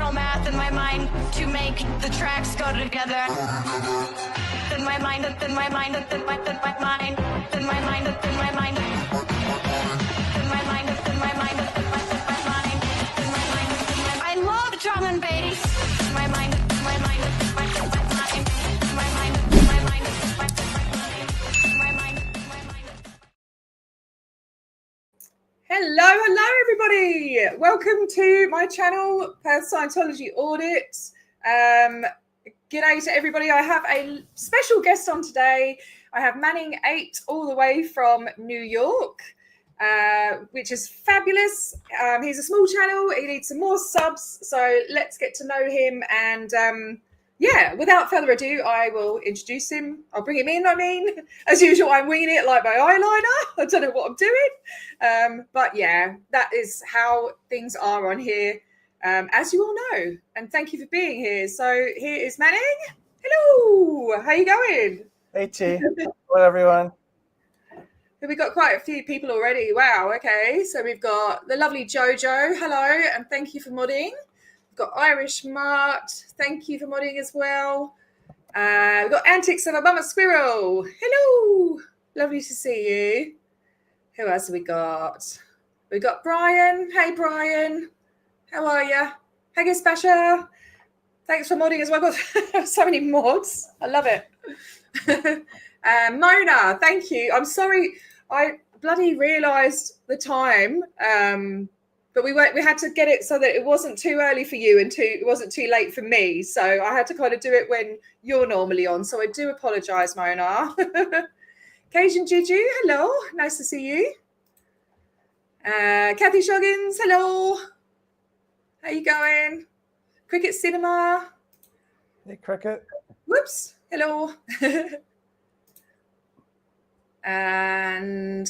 neural math in my mind to make the tracks go together. Then my mind, then my mind, then my mind, then my mind, then my mind, then my mind, then my mind, then my mind, then my mind, then my mind. I love drum and bass. My mind, my mind, my mind, my mind, my mind, my mind, my mind. Hello, everybody. Welcome to my channel, Scientology Audit. G'day to everybody. I have a special guest on today. I have Manning8 all the way from New York, which is fabulous. He's a small channel. He needs some more subs. So let's get to know him. And yeah, without further ado, I will introduce him. I'll bring him in. As usual, I'm winging it like my eyeliner. I don't know what I'm doing. But yeah, that is how things are on here, as you all know. And thank you for being here. So here is Manning. Hello. How you going? Hey, T. Hello, everyone. We've got quite a few people already. Wow. Okay. So we've got the lovely Jojo. Hello. And thank you for modding. We've got Irish Mart. Thank you for modding as well. We've got Antics of a Mama Squirrel. Hello. Lovely to see you. Who else have we got? We've got Brian. Hey, Brian. How are you? Haggis Basher. Thanks for modding as well. I've got so many mods. I love it. Mona, thank you. I'm sorry. I bloody realised the time. But we had to get it so that it wasn't too early for you and it wasn't too late for me. So I had to kind of do it when you're normally on. So I do apologise, Mona. Cajun Juju, hello. Nice to see you. Kathy Shoggins, hello. How you going? Cricket Cinema. Hey, Cricket. Whoops. Hello. And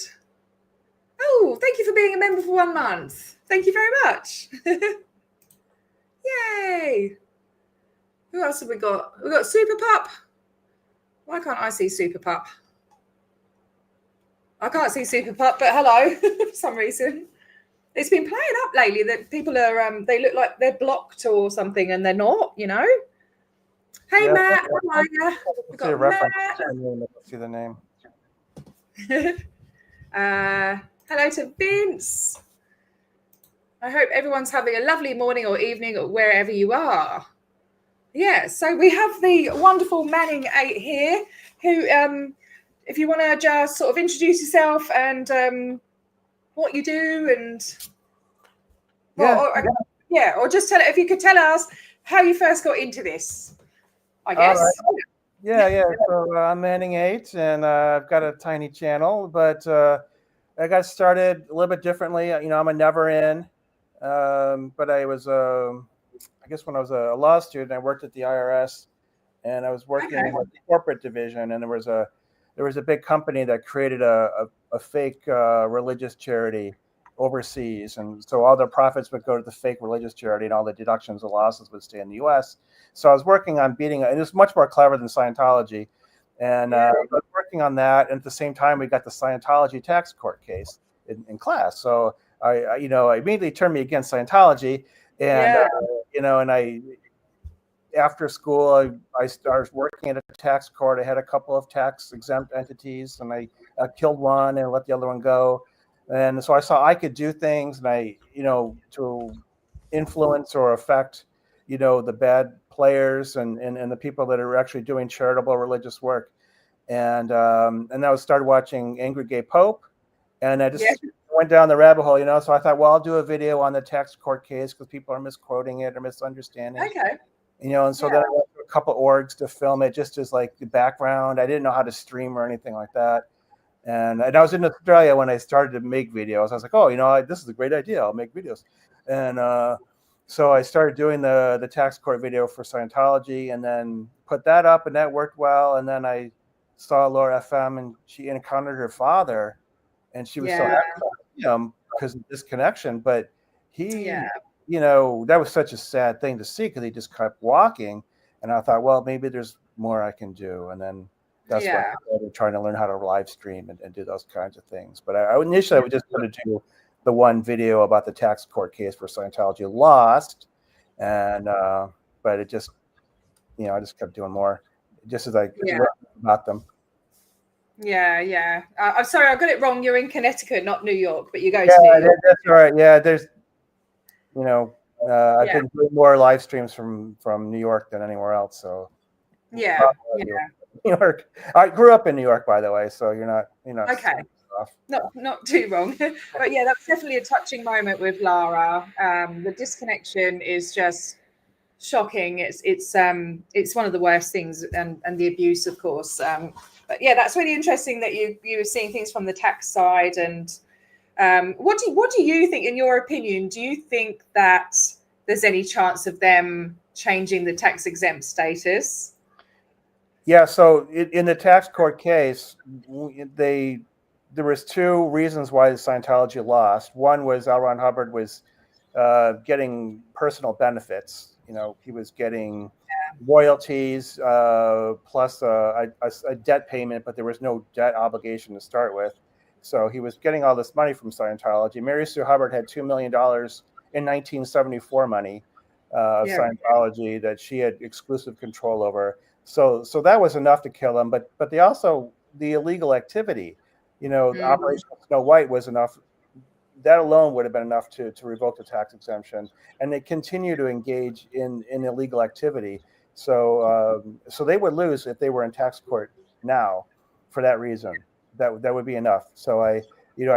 oh, thank you for being a member for 1 month. Thank you very much. Yay. Who else have we got? We've got Super Pup. Why can't I see Super Pup? I can't see Super Pup, but hello, for some reason. It's been playing up lately that people are, they look like they're blocked or something and they're not, you know. Hey, yeah, Matt, how are you? We've got Matt. See the name. Hello to Vince. I hope everyone's having a lovely morning or evening wherever you are. Yeah, so we have the wonderful Manning8 here, who, if you want to just sort of introduce yourself and what you do and... or just tell it, if you could tell us how you first got into this, I guess. Right. Yeah. So I'm Manning8, and I've got a tiny channel, but I got started a little bit differently. You know, I'm a never in, but I was, I guess when I was a law student, I worked at the IRS, and I was working in the corporate division, and there was a big company that created a fake religious charity overseas, and so all the profits would go to the fake religious charity, and all the deductions and losses would stay in the U.S. So I was working on beating it. It was much more clever than Scientology, and I was working on that. And at the same time, we got the Scientology tax court case in class. So I immediately turned me against Scientology, and after school, I started working at a tax court. I had a couple of tax exempt entities, and I killed one and let the other one go. And so I saw I could do things, and to influence or affect, the bad players and the people that are actually doing charitable religious work. And I started watching Angry Gay Pope, and I just went down the rabbit hole, So I thought, well, I'll do a video on the tax court case because people are misquoting it or misunderstanding. Okay. And so then I went to a couple orgs to film it just as like the background. I didn't know how to stream or anything like that. And I was in Australia when I started to make videos. I was like, oh, this is a great idea. I'll make videos. And so I started doing the tax court video for Scientology, and then put that up, and that worked well. And then I saw Laura FM, and she encountered her father, and she was so happy because of this connection. But he, that was such a sad thing to see because he just kept walking. And I thought, well, maybe there's more I can do. And then that's why I started trying to learn how to live stream and do those kinds of things. But I was just going to do the one video about the tax court case for Scientology, lost. and but it just, I just kept doing more, just as I Yeah. learned about them. Yeah. I'm sorry, I got it wrong. You're in Connecticut, not New York, but you go Yeah, to New York. that's right. Yeah, there's, I've Yeah. been doing more live streams from New York than anywhere else. So Yeah. New York. I grew up in New York, by the way, so you're not Okay. off. Not too wrong. But yeah, that was definitely a touching moment with Lara. The disconnection is just shocking. It's one of the worst things, and the abuse, of course. But yeah, that's really interesting that you were seeing things from the tax side. And what do you think, in your opinion? Do you think that there's any chance of them changing the tax exempt status? Yeah. So in the tax court case, there was two reasons why the Scientology lost. One was L. Ron Hubbard was getting personal benefits. He was getting royalties plus a debt payment, but there was no debt obligation to start with. So he was getting all this money from Scientology. Mary Sue Hubbard had $2 million in 1974 money of Scientology that she had exclusive control over. So that was enough to kill him. But they also, the illegal activity, Operation Snow White was enough. That alone would have been enough to revoke the tax exemption, and they continue to engage in illegal activity. So they would lose if they were in tax court now, for that reason. That would be enough. So I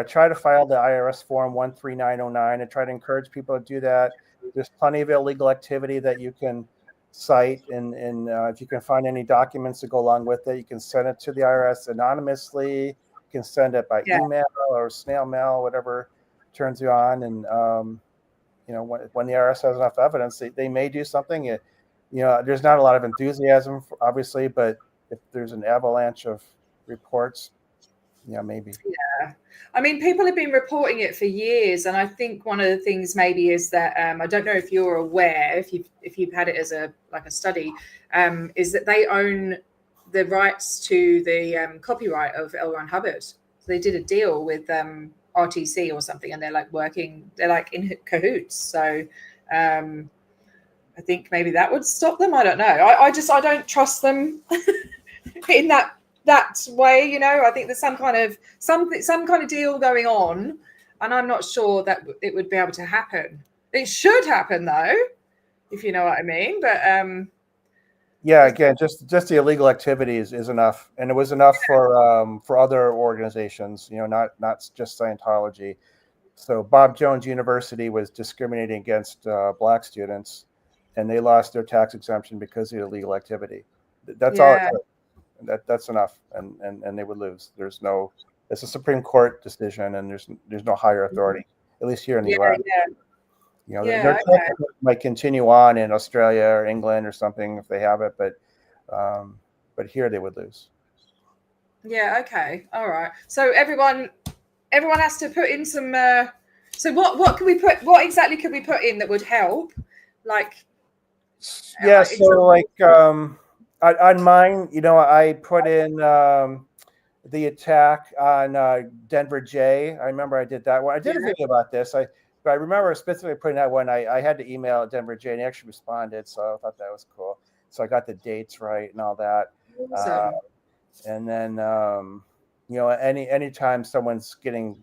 try to file the IRS form 13909 and try to encourage people to do that. There's plenty of illegal activity that you can cite, and if you can find any documents to go along with it, you can send it to the IRS anonymously. You can send it by email or snail mail, whatever turns you on. And when the IRS has enough evidence, they may do something. There's not a lot of enthusiasm, obviously, but if there's an avalanche of reports, maybe. Yeah, I mean, people have been reporting it for years, and I think one of the things maybe is that I don't know if you're aware, if you've had it as a study, is that they own the rights to the copyright of L. Ron Hubbard. So they did a deal with RTC or something, and they're like in cahoots. So I think maybe that would stop them. I don't know. I don't trust them in that way. I think there's some kind of deal going on, and I'm not sure that it would be able to happen. It should happen though, if you know what I mean. But yeah, again, just the illegal activity is enough, and it was enough for other organizations, not just Scientology. So Bob Jones University was discriminating against black students, and they lost their tax exemption because of illegal activity. That's all it took. That's enough, and they would lose. It's a Supreme Court decision, and there's no higher authority, at least here in the U.S. Their cases might continue on in Australia or England or something if they have it, but here they would lose. Yeah. Okay. All right. So everyone has to put in some. So what can we put? What exactly could we put in that would help? Yeah. So on mine, I put in the attack on Denver J. I remember I did that one. I did a video about this. But I remember specifically putting that one. I had to email Denver J, and he actually responded, so I thought that was cool. So I got the dates right and all that. Awesome. And then anytime someone's getting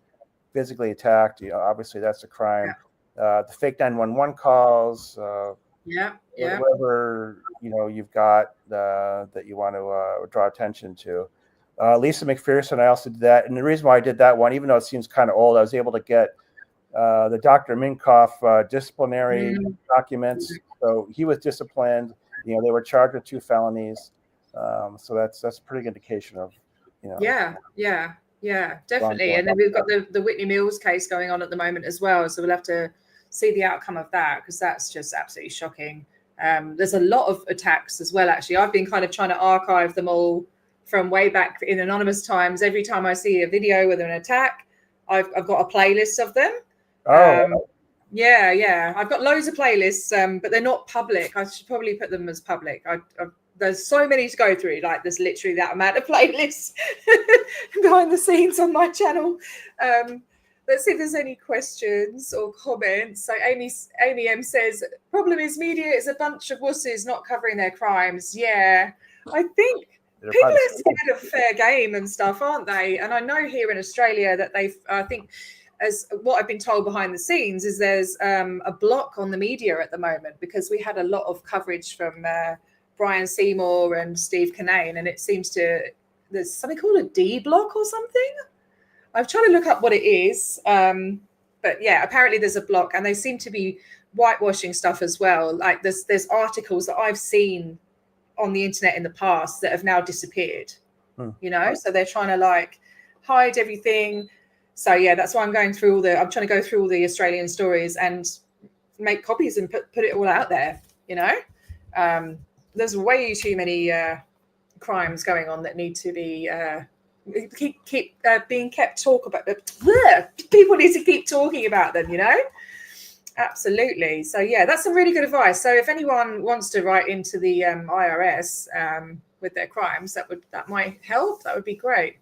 physically attacked, obviously that's a crime. The fake 911 calls. Whatever you've got that you want to draw attention to. Lisa McPherson, I also did that, and the reason why I did that one, even though it seems kind of old, I was able to get the Dr. Minkoff disciplinary documents. So he was disciplined. They were charged with 2 felonies. So that's a pretty good indication of Yeah, definitely. And then we've got the Whitney Mills case going on at the moment as well. So we'll have to see the outcome of that, because that's just absolutely shocking. There's a lot of attacks as well, actually. I've been kind of trying to archive them all from way back in anonymous times. Every time I see a video with an attack, I've got a playlist of them. Yeah. I've got loads of playlists, but they're not public. I should probably put them as public. There's so many to go through. Like, there's literally that amount of playlists behind the scenes on my channel. Let's see if there's any questions or comments. So Amy M says, problem is media is a bunch of wusses not covering their crimes. Yeah, I think people are scared of fair game and stuff, aren't they? And I know here in Australia that I think, as what I've been told behind the scenes, is there's a block on the media at the moment because we had a lot of coverage from Brian Seymour and Steve Kinane, and it seems there's something called a D block or something. I've tried to look up what it is, but yeah, apparently there's a block, and they seem to be whitewashing stuff as well. Like there's articles that I've seen on the internet in the past that have now disappeared. You know, so they're trying to like hide everything. So yeah, that's why I'm trying to go through all the Australian stories and make copies and put it all out there. You know, there's way too many crimes going on that need to be keep being kept talk about. People need to keep talking about them. You know. Absolutely. So yeah, that's some really good advice. So if anyone wants to write into the IRS with their crimes, that might help. That would be great.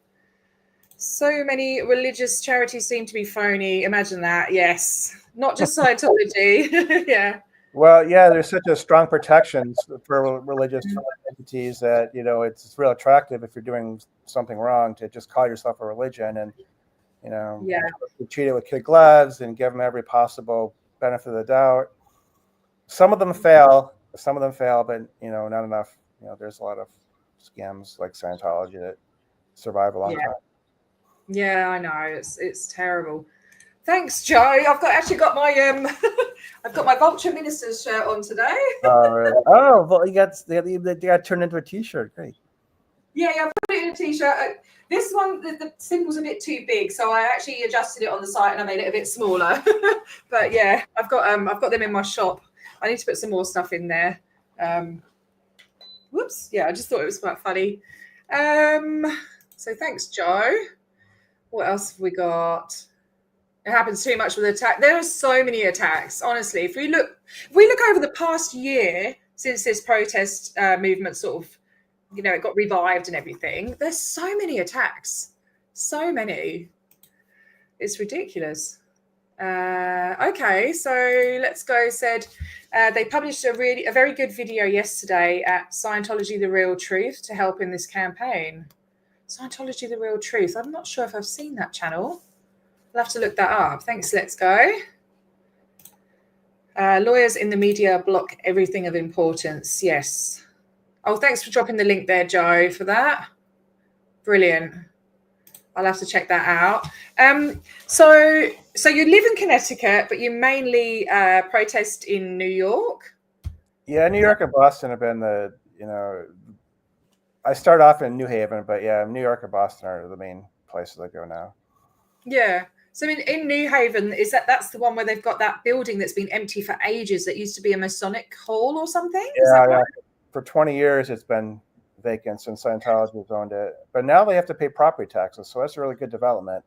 So many religious charities seem to be phony. Imagine that. Yes, not just Scientology. Yeah. Well, yeah, there's such a strong protections for religious entities that, you know, it's real attractive if you're doing something wrong to just call yourself a religion and, you know, treat it with kid gloves and give them every possible benefit of the doubt. Some of them fail, but, you know, not enough. You know, there's a lot of scams like Scientology that survive a long time. Yeah, I know. It's terrible. Thanks, Joe. I've got my I've got my Vulture Minister's shirt on today. Oh, well, you got turned into a T-shirt. Great. Yeah, I put it in a T-shirt. This one, the symbol's a bit too big, so I actually adjusted it on the site and I made it a bit smaller. But yeah, I've got them in my shop. I need to put some more stuff in there. Whoops. Yeah, I just thought it was quite funny. So thanks, Joe. What else have we got? It happens too much with attack. There are so many attacks, honestly. If we look over the past year since this protest movement sort of, you know, it got revived and everything, there's so many attacks. So many. It's ridiculous. Okay, so let's go. Said they published a very good video yesterday at Scientology The Real Truth to help in this campaign. Scientology The Real Truth. I'm not sure if I've seen that channel. I'll have to look that up. Thanks, let's go. Lawyers in the media block everything of importance. Yes. Oh, thanks for dropping the link there, Joe, for that. Brilliant. I'll have to check that out. So you live in Connecticut, but you mainly protest in New York? Yeah, New York and Boston have been I start off in New Haven, but yeah, New York and Boston are the main places I go now. Yeah. So in New Haven, that's the one where they've got that building that's been empty for ages that used to be a Masonic hall or something? Yeah, is that right? For 20 years, it's been vacant since Scientology has owned it. But now they have to pay property taxes, so that's a really good development.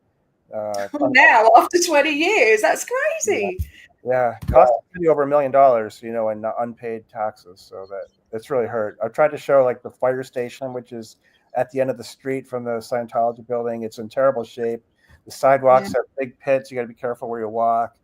Now, after 20 years, that's crazy. Yeah. Cost over $1 million, you know, in unpaid taxes. So that's really hurt. I've tried to show like the fire station, which is at the end of the street from the Scientology building. It's in terrible shape. The sidewalks have big pits. You got to be careful where you walk.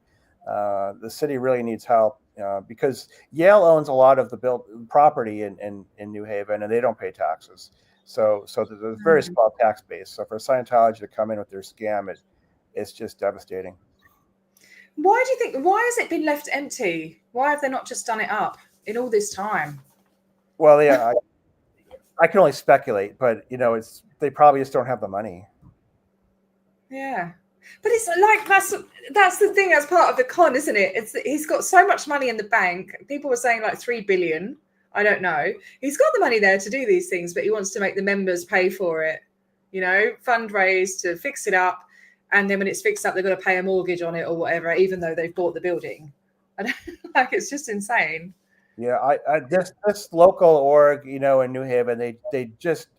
The city really needs help because Yale owns a lot of the built property in New Haven, and they don't pay taxes. So there's a very small tax base. So for Scientology to come in with their scam, it's just devastating. Why has it been left empty? Why have they not just done it up in all this time? Well, yeah, I can only speculate, but you know, they probably just don't have the money. Yeah, but it's like that's the thing. That's part of the con, isn't it? He's got so much money in the bank. People were saying like $3 billion. I don't know. He's got the money there to do these things, but he wants to make the members pay for it. You know, fundraise to fix it up, and then when it's fixed up, they've got to pay a mortgage on it or whatever, even though they've bought the building. Like it's just insane. Yeah, this local org, you know, in New Haven, they just.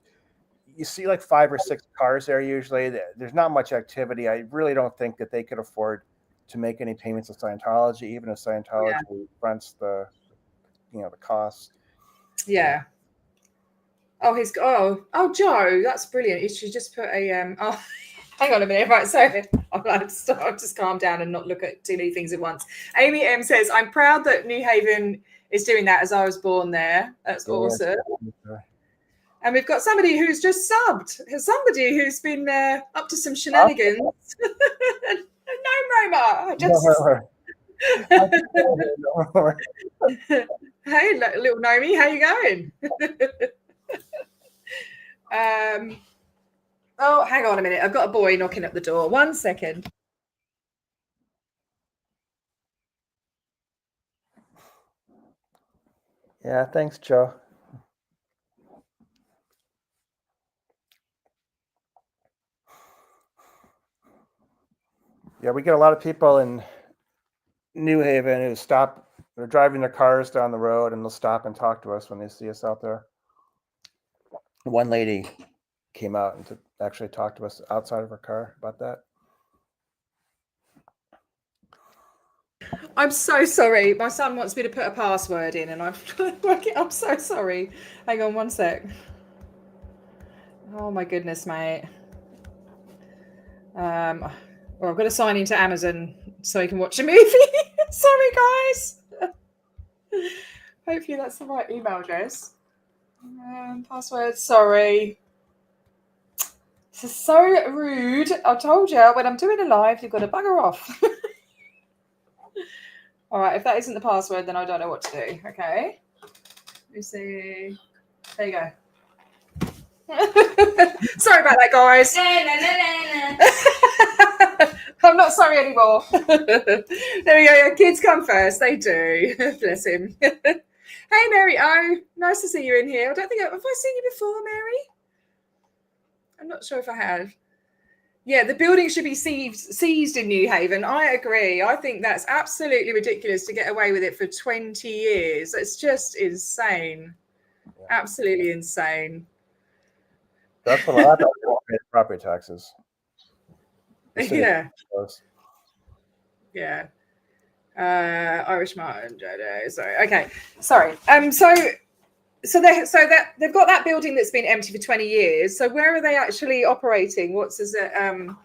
You see like 5 or 6 cars there usually. There's not much activity. I really don't think that they could afford to make any payments to Scientology, even if Scientology fronts the cost. Yeah. Oh, Joe, that's brilliant. You should just put a Hang on a minute. Right, so I'll just calm down and not look at too many things at once. Amy M says, I'm proud that New Haven is doing that as I was born there. That's awesome. And we've got somebody who's just subbed. Somebody who's been up to some shenanigans. No, Roma. Hey, little Nomi, how you going? Oh, hang on a minute. I've got a boy knocking at the door. 1 second. Yeah, thanks, Joe. Yeah, we get a lot of people in New Haven who stop. They're driving their cars down the road, and they'll stop and talk to us when they see us out there. One lady came out and actually talk to us outside of her car about that. I'm so sorry. My son wants me to put a password in, and I'm so sorry. Hang on 1 sec. Oh my goodness, mate. Well, I've got to sign into Amazon so I can watch a movie. Sorry, guys. Hopefully that's the right email address. Password. Sorry. This is so rude. I told you when I'm doing a live, you've got to bugger off. All right, if that isn't the password, then I don't know what to do. Okay. Let me see. There you go. Sorry about that, guys. I'm not sorry anymore. There we go. Kids come first. They do. Bless him. Hey, Mary O. Nice to see you in here. Have I seen you before, Mary? I'm not sure if I have. Yeah, the building should be seized in New Haven. I agree. I think that's absolutely ridiculous to get away with it for 20 years. It's just insane. Yeah. Absolutely insane. That's what I thought. Property taxes. Yeah. Yeah. Irish Martin, Jodo. Sorry. Okay. Sorry. So they've got that building that's been empty for 20 years. So where are they actually operating? Hang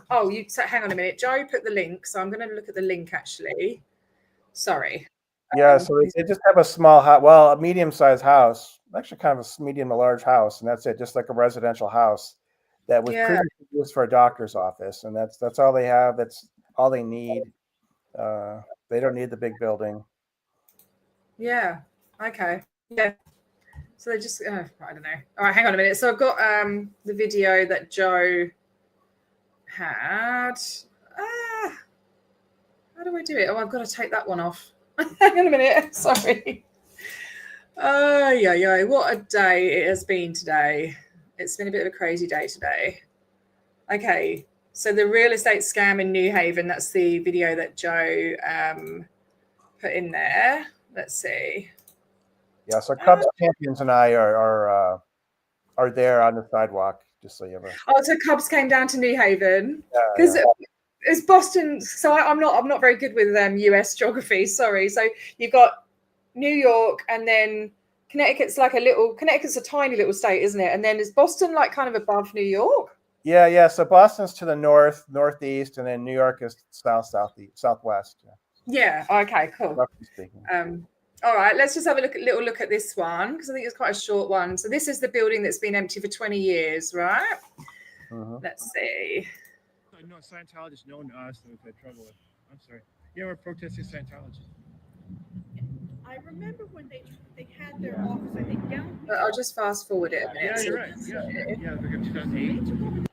on a minute. Joe put the link, so I'm going to look at the link actually. Sorry. Yeah, so they just have a small house, a medium-sized house, actually kind of a medium to large house, and that's it, just like a residential house that was previously used for a doctor's office, and that's all they have. That's all they need. They don't need the big building. Yeah. Okay. Yeah. So they just, I don't know. All right, hang on a minute. So I've got the video that Joe had. How do I do it? Oh, I've got to take that one off. Hang on a minute. Sorry. Yeah. What a day it has been today. It's been a bit of a crazy day today. Okay. So the real estate scam in New Haven, that's the video that Joe put in there. Let's see. Yeah, so Cubs champions and I are there on the sidewalk, just so you ever. Oh, so Cubs came down to New Haven because it's Boston. So I'm not very good with US geography. Sorry. So you've got New York, and then Connecticut's a tiny little state, isn't it? And then is Boston like kind of above New York? Yeah. So Boston's to the northeast, and then New York is southwest. Yeah. Okay. Cool. Roughly speaking. All right, let's just have a little look at this one because I think it's quite a short one. So this is the building that's been empty for 20 years, right? Mm-hmm. Let's see. No, Scientology is known to us that we've had trouble with. I'm sorry. Yeah, we're protesting Scientology. I remember when they had their office, I think, down. I'll just fast forward it a minute. Yeah, you're right. Yeah, they're going to 2008.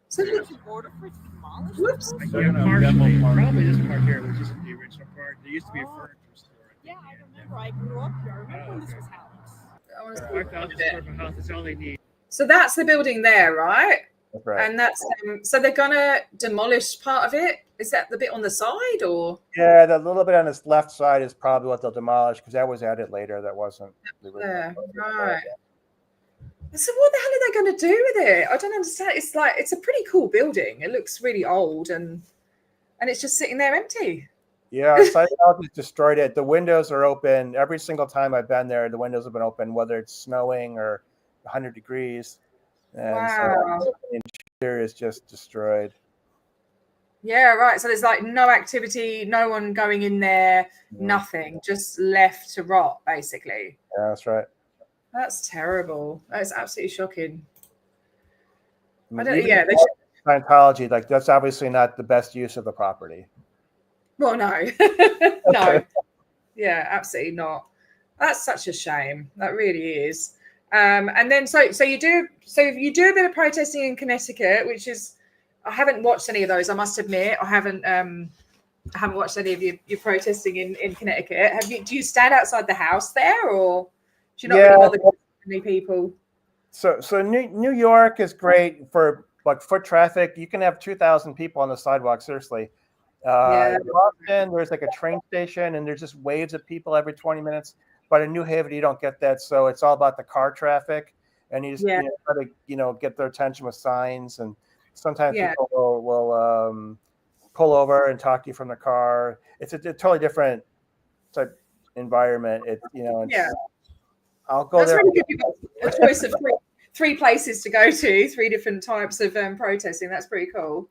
So did you order for demolished? Whoops. Yeah, partially. Probably this part here, which isn't the original part. There used to be a furniture store. Yeah, I remember. I grew up here. I remember when this was housed. 5,000 square foot house. That's all they need. So that's the building there, right? That's right. And that's so they're gonna demolish part of it. Is that the bit on the side, or? Yeah, the little bit on this left side is probably what they'll demolish because that was added later. That wasn't the original. Right. So what the hell are they going to do with it? I don't understand. It's a pretty cool building. It looks really old, and it's just sitting there empty. Yeah, Scientology destroyed it. The windows are open every single time I've been there. The windows have been open, whether it's snowing or 100 degrees. And wow. So is just destroyed. Yeah, right. So there's like no activity, no one going in there, nothing, just left to rot, basically. Yeah, that's right. That's terrible. That's absolutely shocking. I mean, even Scientology, like that's obviously not the best use of the property. Well, no, no, yeah, absolutely not. That's such a shame. That really is. And then so you do a bit of protesting in Connecticut, which is, I haven't watched any of those. I must admit, I haven't watched any of your protesting in Connecticut. Do you stand outside the house there, or do you not really bother with many people? So New York is great for like foot traffic. You can have 2,000 people on the sidewalk. Seriously. Boston, there's like a train station, and there's just waves of people every 20 minutes. But in New Haven, you don't get that. So it's all about the car traffic, and you just try to get their attention with signs. And sometimes people will pull over and talk to you from the car. It's a totally different type environment. I'll go there. Really good. You've got a choice of three places to go to, 3 different types of protesting. That's pretty cool.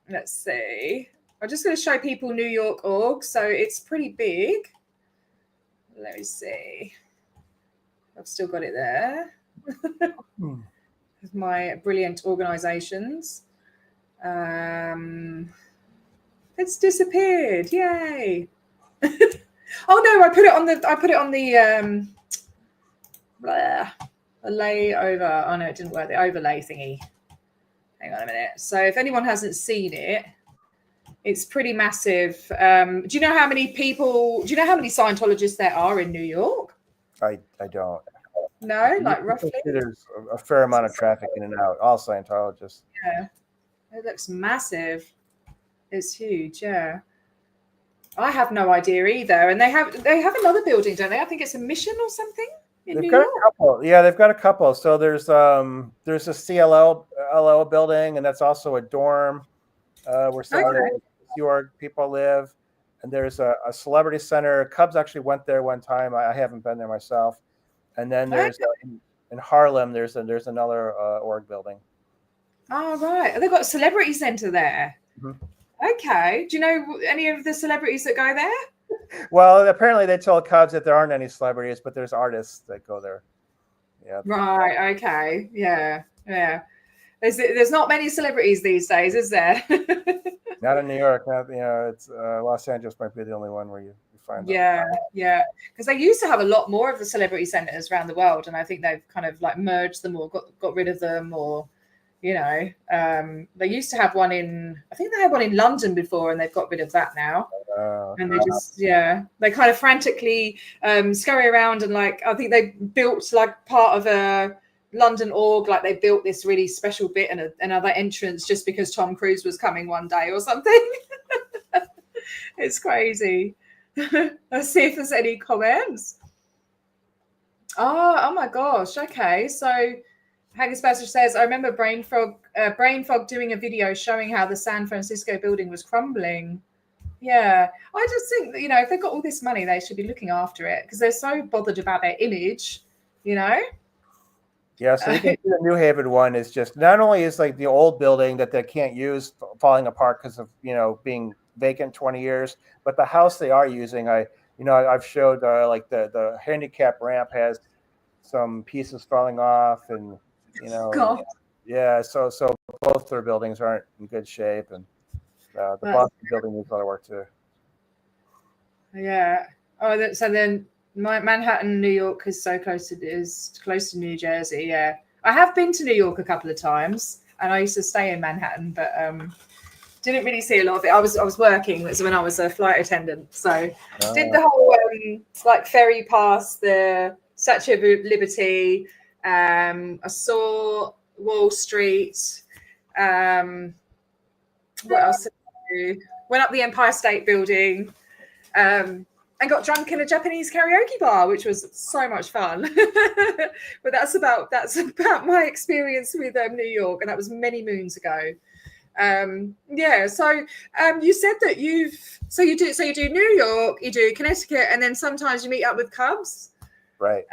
Let's see. I'm just going to show people New York org. So it's pretty big. Let me see. I've still got it there. My brilliant organizations. It's disappeared. Yay. Oh no, I put it on the layover. Oh no, it didn't work. The overlay thingy. Hang on a minute. So if anyone hasn't seen it, it's pretty massive. Do you know how many Scientologists there are in New York? I don't. No, like roughly. There's a fair amount of traffic in and out. All Scientologists. Yeah, it looks massive. It's huge. Yeah, I have no idea either. And they have another building, don't they? I think it's a Mission or something. They've got a couple. Yeah, they've got a couple. So there's a CLO building, and that's also a dorm where some of the York people live. And there's a celebrity center. Cubs actually went there one time. I haven't been there myself. And then there's in Harlem. There's another org building. Oh right, they've got a celebrity center there. Mm-hmm. Okay. Do you know any of the celebrities that go there? Well, apparently they told Cubs that there aren't any celebrities, but there's artists that go there. Yeah. Right. Okay. Yeah. Yeah. There's not many celebrities these days, is there? Not in New York. It's Los Angeles might be the only one where you find. Yeah. Yeah. Because they used to have a lot more of the celebrity centers around the world, and I think they've kind of like merged them or got rid of them, or they used to have one I think they had one in London before, and they've got rid of that now. And they just, they kind of frantically scurry around, and like, I think they built like part of a London org, like they built this really special bit and another entrance just because Tom Cruise was coming one day or something. It's crazy. Let's see if there's any comments. Oh my gosh. Okay. So Haggis Bastard says, I remember Brain Fog doing a video showing how the San Francisco building was crumbling. Yeah, I just think that, if they've got all this money, they should be looking after it because they're so bothered about their image, Yeah, so you can see the New Haven one is just, not only is like the old building that they can't use falling apart because of, being vacant 20 years, but the house they are using, I've showed like the handicap ramp has some pieces falling off, and God. Yeah, so both their buildings aren't in good shape, and the Boston building needs a lot of work too. Yeah. Oh, so then Manhattan, New York is close to New Jersey. Yeah, I have been to New York a couple of times, and I used to stay in Manhattan, but didn't really see a lot of it. I was working. It was when I was a flight attendant, so did the whole like ferry past the Statue of Liberty. I saw Wall Street. What else did I do? Went up the Empire State Building, and got drunk in a Japanese karaoke bar, which was so much fun. But that's about my experience with New York, and that was many moons ago. So you said that you do New York, you do Connecticut, and then sometimes you meet up with Cubs. Right.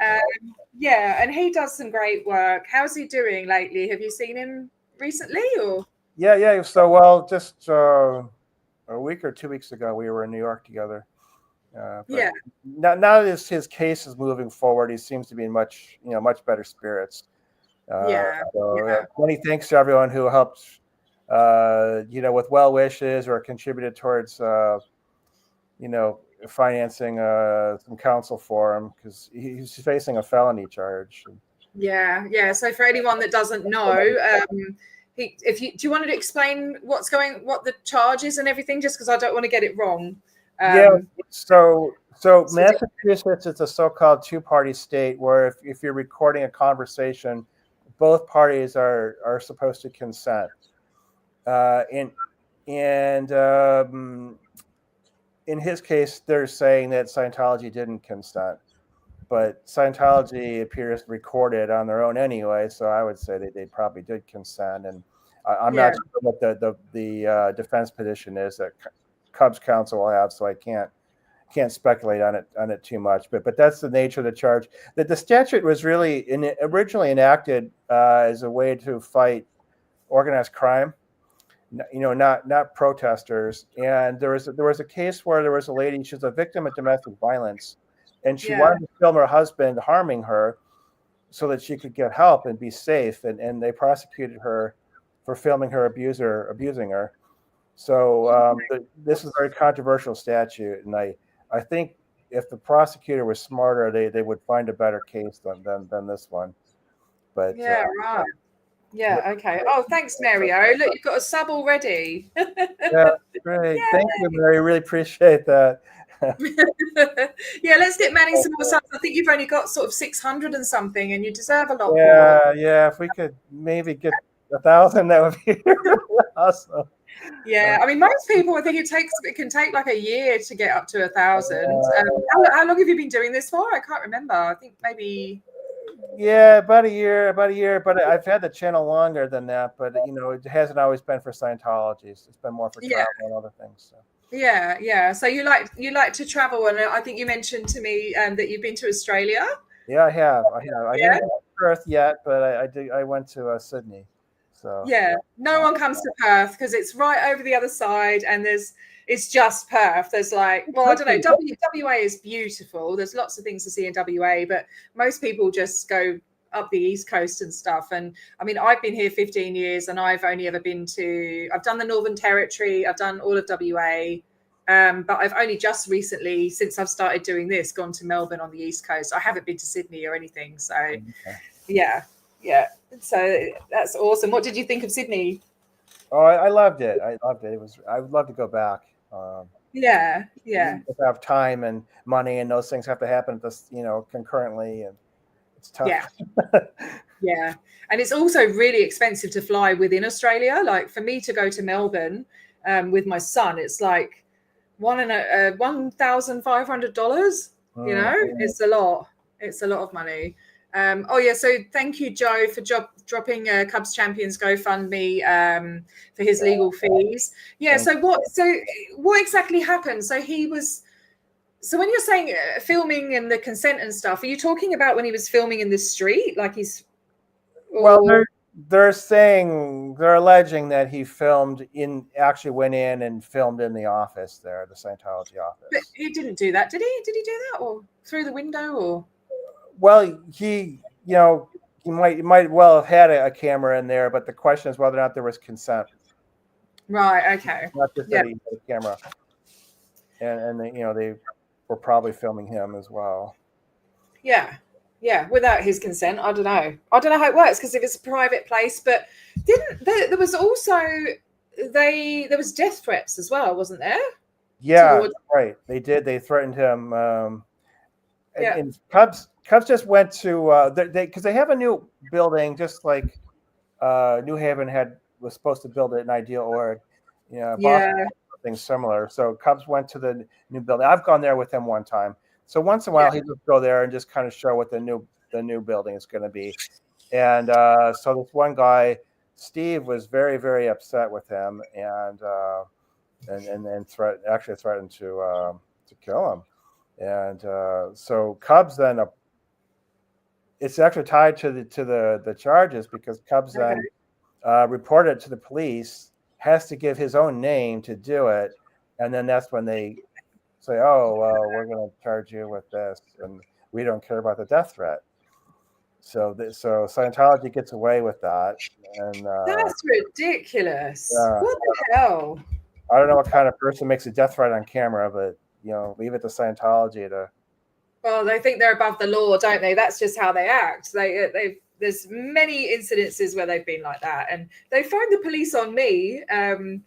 Yeah, and he does some great work. How's he doing lately? Have you seen him recently, or? Yeah. So, well, just a week or 2 weeks ago, we were in New York together. But Yeah, now that his case is moving forward, he seems to be in much better spirits. yeah, yeah, Many thanks to everyone who helped, with well wishes or contributed towards, financing some counsel for him because he's facing a felony charge. yeah. So for anyone that doesn't know, do you want to explain what the charge is and everything, just because I don't want to get it wrong. Yeah. So so Massachusetts is a so-called two-party state where if you're recording a conversation, both parties are supposed to consent. And in his case, they're saying that Scientology didn't consent, but Scientology appears recorded on their own anyway. So I would say that they probably did consent. And I'm not sure what the defense position is that Cubs counsel will have, so I can't speculate on it too much. But that's the nature of the charge. That the statute was really originally enacted as a way to fight organized crime. Not protesters. And there was a case where there was a lady. She was a victim of domestic violence, and she wanted to film her husband harming her so that she could get help and be safe. And they prosecuted her for filming her abuser abusing her. So this is a very controversial statute, and I think if the prosecutor was smarter, they would find a better case than this one. But right. Yeah, okay. Oh, thanks, Mario. Look, you've got a sub already. yeah, great. Thank you, Mary. Really appreciate that. Yeah, let's get Manning some more subs. I think you've only got sort of 600 and something, and you deserve a lot more. Yeah. If we could maybe get 1,000, that would be really awesome. Yeah, I mean, most people, I think it can take like a year to get up to 1,000. How long have you been doing this for? I can't remember. I think maybe. Yeah, about a year. But I've had the channel longer than that. But it hasn't always been for Scientology. It's been more for travel and other things. So. Yeah. So you like to travel, and I think you mentioned to me that you've been to Australia. Yeah, I have. I haven't been to Perth yet, but I went to Sydney. So yeah, no one comes to Perth because it's right over the other side, and it's just Perth. There's I don't know. WA is beautiful. There's lots of things to see in WA, but most people just go up the East Coast and stuff. And I mean, I've been here 15 years, and I've only ever I've done the Northern Territory. I've done all of WA. But I've only just recently, since I've started doing this, gone to Melbourne on the East Coast. I haven't been to Sydney or anything. So, yeah. So that's awesome. What did you think of Sydney? Oh, I loved it. I would love to go back. Yeah. You have time and money, and those things have to happen concurrently, and it's tough. Yeah. And it's also really expensive to fly within Australia. Like for me to go to Melbourne with my son, it's like $1,500. It's a lot. It's a lot of money. So thank you, Joe, for dropping Cubs Champions GoFundMe for his legal fees. Yeah. So what exactly happened? So when you're saying filming and the consent and stuff, are you talking about when he was filming in the street, like he's? Well, they're alleging that he actually went in and filmed in the office there, the Scientology office. But he didn't do that, did he? Did he do that, or through the window, or? Well, he might well have had a camera in there, but the question is whether or not there was consent. Right. Okay. Not just that he had a camera, and they were probably filming him as well. Yeah, without his consent. I don't know how it works, because if it's a private place. But there was also there was death threats as well, wasn't there? Yeah, right. They did. They threatened him. And Cubs just went to because they have a new building, just like New Haven was supposed to build an ideal org. Boston something similar. So Cubs went to the new building. I've gone there with him one time. So once in a while he would go there and just kind of show what the new building is going to be. And so this one guy, Steve, was very, very upset with him and threatened to kill him. And so Cubs then it's actually tied to the charges because Cubs then reported it to the police, has to give his own name to do it, and then that's when they say, "Oh, well, we're going to charge you with this, and we don't care about the death threat." So Scientology gets away with that, and That's ridiculous. yeah. What the hell? I don't know what kind of person makes a death threat on camera, but leave it to Scientology to. Well, they think they're above the law, don't they? That's just how they act. There's many incidences where they've been like that, and they phoned the police on me and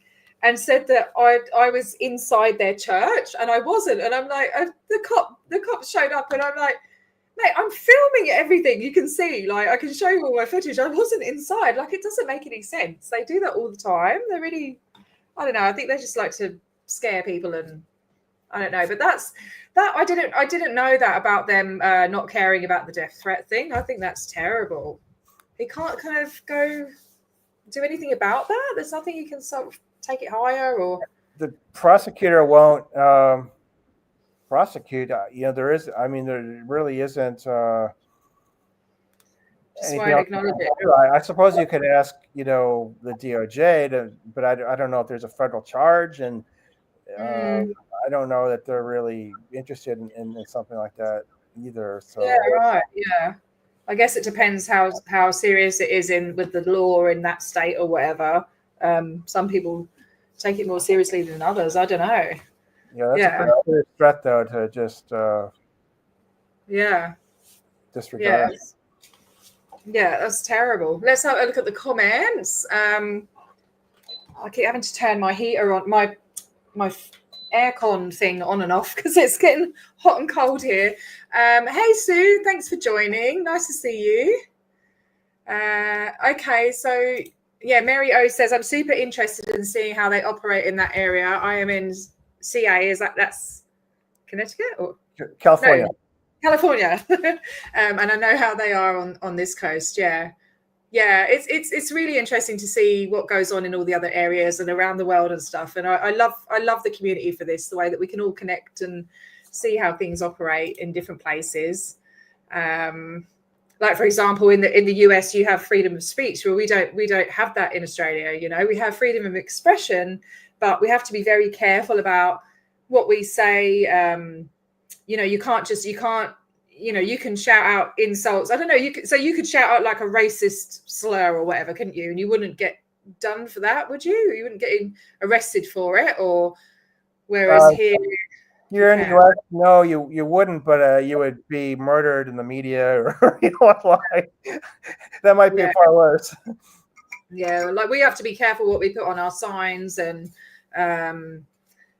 said that I was inside their church and I wasn't. And I'm like, the cops showed up, and I'm like, mate, I'm filming everything. You can see, like, I can show you all my footage. I wasn't inside. Like, it doesn't make any sense. They do that all the time. They're really, I don't know. I think they just like to scare people, and I don't know. But I didn't know that about them not caring about the death threat thing. I think that's terrible. He can't kind of go do anything about that. There's nothing you can sort of take it higher, or the prosecutor won't prosecute. There really isn't just anything won't else acknowledge it. I suppose you could ask, the DOJ but I don't know if there's a federal charge, and I don't know that they're really interested in something like that either. So yeah, right, yeah. I guess it depends how serious it is with the law in that state or whatever. Some people take it more seriously than others. I don't know. Yeah, that's a pretty threat, though, to just disregard. Yeah, that's terrible. Let's have a look at the comments. I keep having to turn my heater on, my aircon thing on and off because it's getting hot and cold here. Hey, Sue, thanks for joining. Nice to see you. Okay, so yeah, Mary O says, I'm super interested in seeing how they operate in that area. I am in CA. That's Connecticut or California? No, California. And I know how they are on this coast. Yeah, it's really interesting to see what goes on in all the other areas and around the world and stuff. And I love the community for this, the way that we can all connect and see how things operate in different places. Like, for example, in the US, you have freedom of speech. Well, we don't have that in Australia. We have freedom of expression, but we have to be very careful about what we say. You can shout out insults. I don't know. You could shout out like a racist slur or whatever, couldn't you? And you wouldn't get done for that, would you? You wouldn't get arrested for it, or whereas here in the US, no, you wouldn't, but you would be murdered in the media, or like that might be far worse. Yeah, like we have to be careful what we put on our signs, and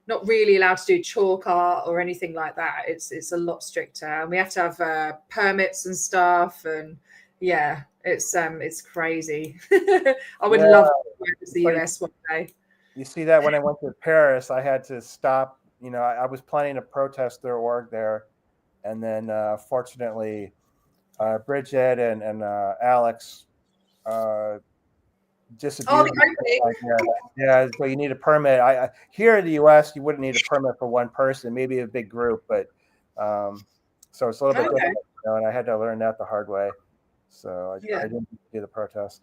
not really allowed to do chalk art or anything like that. It's a lot stricter, and we have to have permits and stuff. And yeah, it's crazy. I would love to go to the US one day. You see that when I went to Paris, I had to stop. I was planning to protest their org there, and then fortunately, Bridget and Alex disappeared. Yeah, so you need a permit. Here in the U.S., you wouldn't need a permit for one person, maybe a big group, but so it's a little bit different. And I had to learn that the hard way. So I didn't do the protest.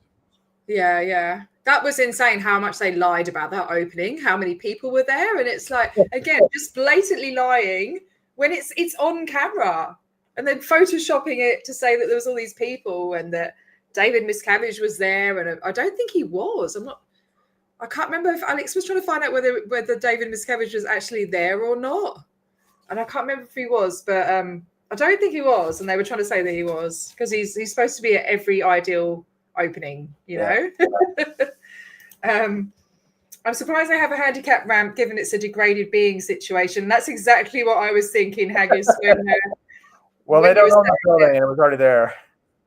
Yeah. That was insane how much they lied about that opening, how many people were there. And it's like, again, just blatantly lying when it's on camera, and then photoshopping it to say that there was all these people and that David Miscavige was there. And I don't think he was. I can't remember if Alex was trying to find out whether David Miscavige was actually there or not. And I can't remember if he was, but I don't think he was. And they were trying to say that he was, because he's supposed to be at every ideal opening, know. I'm surprised they have a handicap ramp, given it's a degraded being situation. That's exactly what I was thinking, Haggis. Well, they don't own the building, and it was already there.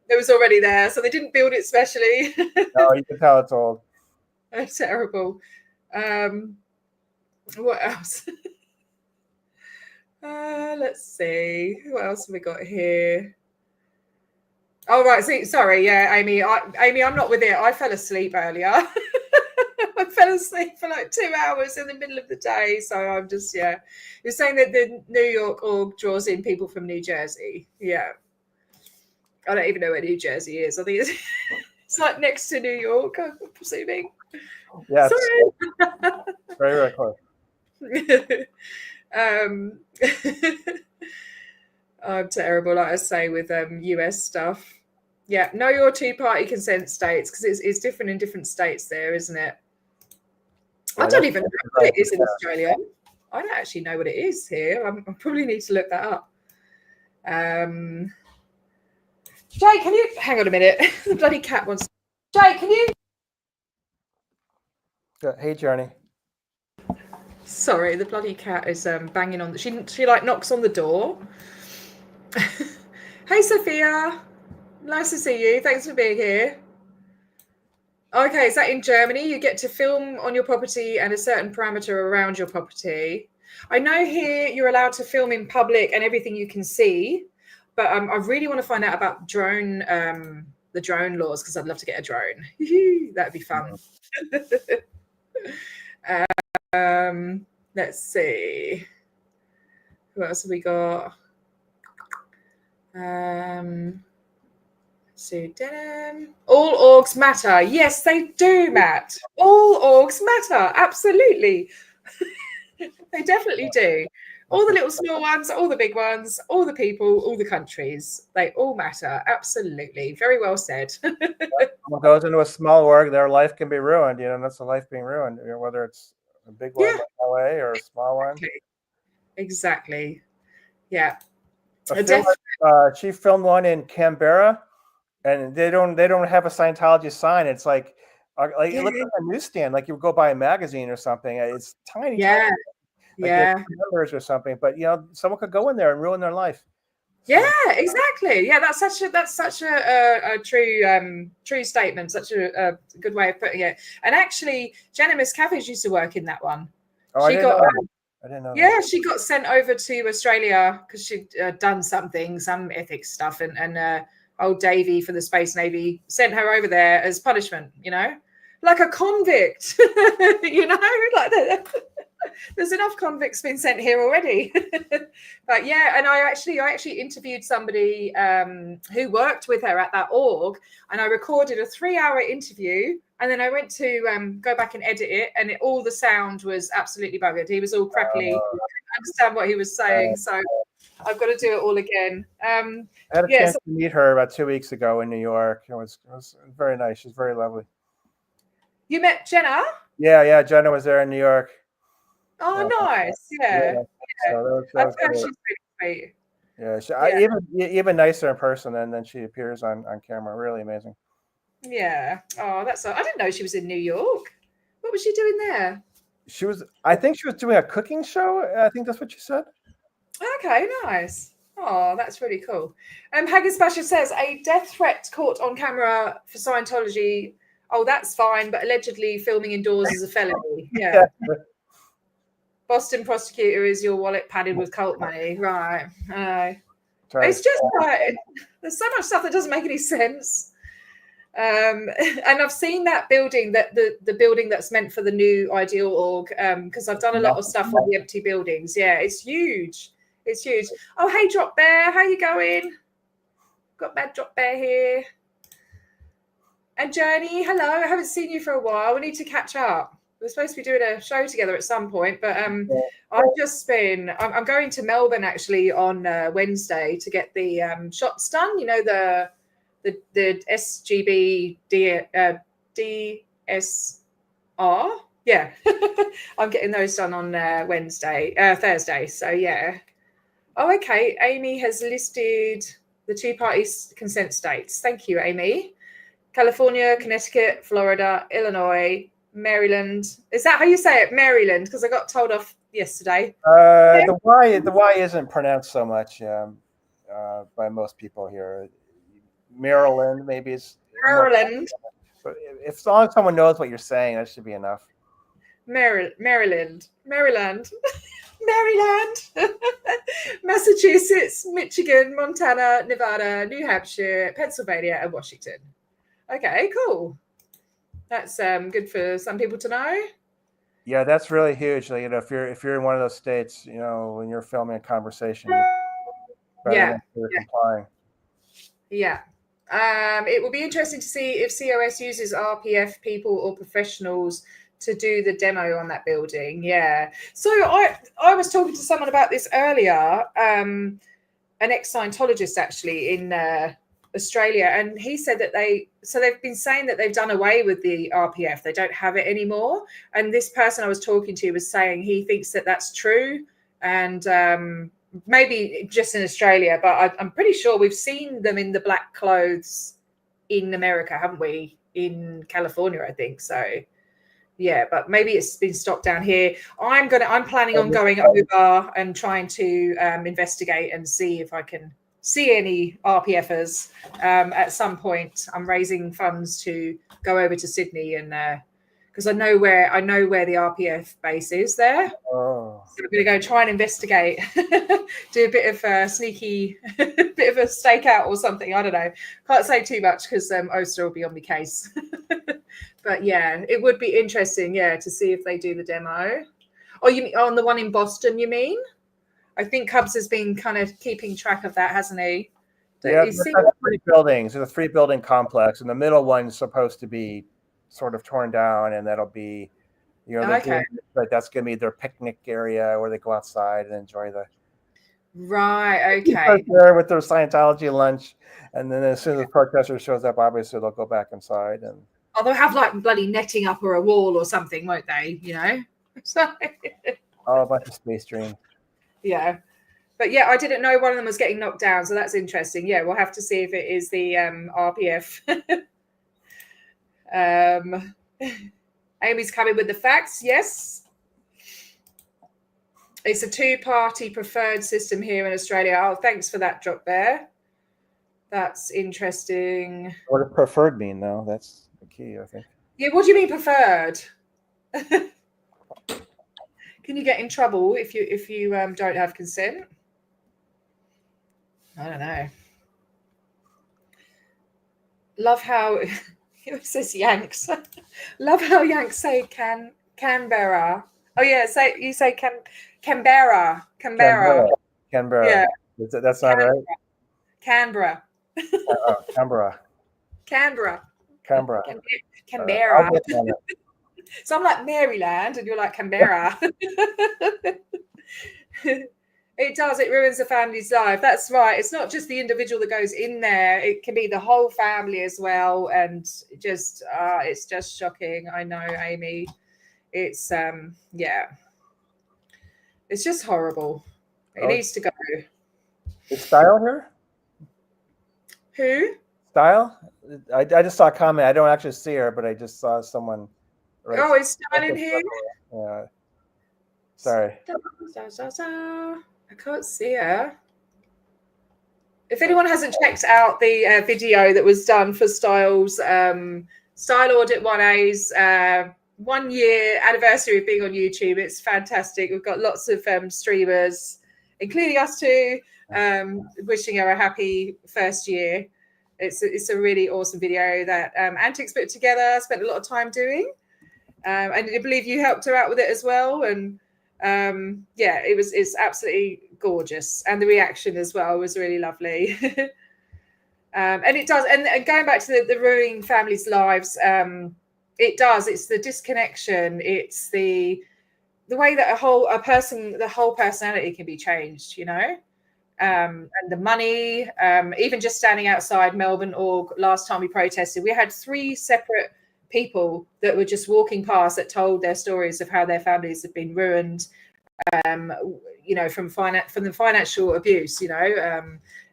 It was already there, so they didn't build it specially. No, you can tell it's old. That's terrible. What else? Let's see. What else have we got here? Oh, right. Sorry. Yeah, Amy. Amy, I'm not with it. I fell asleep earlier. I fell asleep for like 2 hours in the middle of the day. So I'm just, You're saying that the New York org draws in people from New Jersey. Yeah. I don't even know where New Jersey is. I think it's like next to New York, I'm presuming. Yeah, Sorry. very, very close. I'm terrible, like I say, with US stuff. Yeah, know your two-party consent states, because it's different in different states there, isn't it? Yeah, I don't even know what it is in Australia. I don't actually know what it is here. I probably need to look that up. Jay, can you hang on a minute? The bloody cat wants. Jay, can you? Hey, Journey. Sorry, the bloody cat is banging on. She like knocks on the door. Hey, Sophia. Nice to see you. Thanks for being here. Okay, is that in Germany? You get to film on your property and a certain parameter around your property. I know here you're allowed to film in public and everything you can see, but I really want to find out about the drone laws, because I'd love to get a drone. That'd be fun. Let's see. Who else have we got? Sue Denham. All orgs matter. Yes, they do, Matt. All orgs matter. Absolutely. They definitely do. All the little small ones, all the big ones, all the people, all the countries. They all matter. Absolutely. Very well said. Someone goes into a small org, their life can be ruined. You know, that's a life being ruined. You know, whether it's a big one like LA or a small one. Exactly. Yeah. She filmed one in Canberra, and they don't have a Scientology sign. It's like it looks like a newsstand, like you would go buy a magazine or something. It's tiny, tiny, like numbers or something. But you know, someone could go in there and ruin their life. So. Yeah, exactly. Yeah, that's such a true statement. Such a good way of putting it. And actually, Jenna Miscavige used to work in that one. Oh, I didn't know. Yeah, she got sent over to Australia because she'd done some ethics stuff, and old Davey for the Space Navy sent her over there as punishment. You know, like a convict. You know, like that. There's enough convicts being sent here already. But yeah, and I actually interviewed somebody who worked with her at that org, and I recorded a 3-hour interview, and then I went to go back and edit it, and all the sound was absolutely buggered. He was all crackly. I couldn't understand what he was saying, so I've got to do it all again. I had a chance to meet her about 2 weeks ago in New York. It was very nice. She's very lovely. You met Jenna? Yeah. Jenna was there in New York. Oh, nice. Yeah. So that was she's really sweet. Yeah, even nicer in person than she appears on camera. Really amazing. Yeah. Oh, I didn't know she was in New York. What was she doing there? I think she was doing a cooking show. I think that's what she said. Okay, nice. Oh, that's really cool. Haggis Basher says a death threat caught on camera for Scientology. Oh, that's fine, but allegedly filming indoors is a felony. Yeah. Boston prosecutor is your wallet padded with cult money, right? It's just like there's so much stuff that doesn't make any sense. And I've seen that building, that the building that's meant for the new Ideal org, because I've done a lot of stuff on the empty buildings. Yeah, it's huge. It's huge. Oh, hey, Drop Bear, how you going? Got Mad Drop Bear here. And Journey, hello. I haven't seen you for a while. We need to catch up. We're supposed to be doing a show together at some point, but I'm going to Melbourne actually on Wednesday to get the shots done. You know, the SGB DSR. Yeah, I'm getting those done on Thursday. So yeah. Oh, okay. Amy has listed the two-party consent states. Thank you, Amy. California, Connecticut, Florida, Illinois, Maryland. Is that how you say it? Maryland? Because I got told off yesterday. The Y isn't pronounced so much by most people here. Maryland, maybe it's Maryland. But as long as someone knows what you're saying, that should be enough. Maryland. Massachusetts, Michigan, Montana, Nevada, New Hampshire, Pennsylvania, and Washington. Okay, cool. That's good for some people to know. Yeah, that's really huge. Like, you know, if you're in one of those states, you know, when you're filming a conversation, you're complying. Yeah, It will be interesting to see if COS uses RPF people or professionals to do the demo on that building. Yeah. So I was talking to someone about this earlier, an ex-Scientologist actually in Australia, and he said that they've been saying that they've done away with the RPF. They don't have it anymore. And this person I was talking to was saying he thinks that that's true. And maybe just in Australia, but I'm pretty sure we've seen them in the black clothes in America, haven't we? In California, I think so. Yeah, but maybe it's been stopped down here. I'm planning on going over and trying to investigate and see if I can see any RPFers at some point. I'm raising funds to go over to Sydney and because I know where the RPF base is there. Oh. So I'm going to go try and investigate, do a bit of a sneaky, bit of a stakeout or something. I don't know. Can't say too much because Oster will be on the case. But yeah, it would be interesting, yeah, to see if they do the demo. Oh, you mean on the one in Boston, you mean? I think Cubs has been kind of keeping track of that, hasn't he? Yeah, there's 3 buildings. There's a 3-building complex, and the middle one's supposed to be sort of torn down, and that'll be, okay. But that's going to be their picnic area where they go outside and enjoy the. Right. Okay. There with their Scientology lunch, and then as soon as the protester shows up, obviously they'll go back inside and. Oh, they'll have like bloody netting up or a wall or something, won't they? So. Oh, a bunch of space dreams. Yeah. But yeah, I didn't know one of them was getting knocked down, so that's interesting. Yeah, we'll have to see if it is the RPF. Amy's coming with the facts. Yes, it's a 2-party preferred system here in Australia. Oh, thanks for that drop there. That's interesting. What does preferred mean, though? That's the key, I think. Yeah, what do you mean preferred? Can you get in trouble if you don't have consent? I don't know. Love how it says Yanks. Love how Yanks say Canberra. Oh yeah, you say Canberra. Canberra. Yeah, that's not right. Canberra. Canberra. Canberra. Canberra. Canberra. So I'm like Maryland, and you're like Canberra. It does. It ruins the family's life. That's right. It's not just the individual that goes in there. It can be the whole family as well. And just, it's just shocking. I know, Amy. It's, yeah. It's just horrible. It needs to go. Is Style here? Who? Style? I just saw a comment. I don't actually see her, but I just saw someone. Right. Oh, is Style in here? Yeah. Sorry. I can't see her. If anyone hasn't checked out the video that was done for Style's Style Audit 1A's 1 year anniversary of being on YouTube, it's fantastic. We've got lots of streamers, including us two, wishing her a happy first year. It's a really awesome video that Antics put together, spent a lot of time doing. And I believe you helped her out with it as well. And yeah, it's absolutely gorgeous, and the reaction as well was really lovely. And it does, and going back to the ruining families' lives, it does. It's the disconnection. It's the way that the whole personality can be changed. And the money. Even just standing outside Melbourne Org last time we protested, we had 3 separate people that were just walking past that told their stories of how their families have been ruined, from the financial abuse,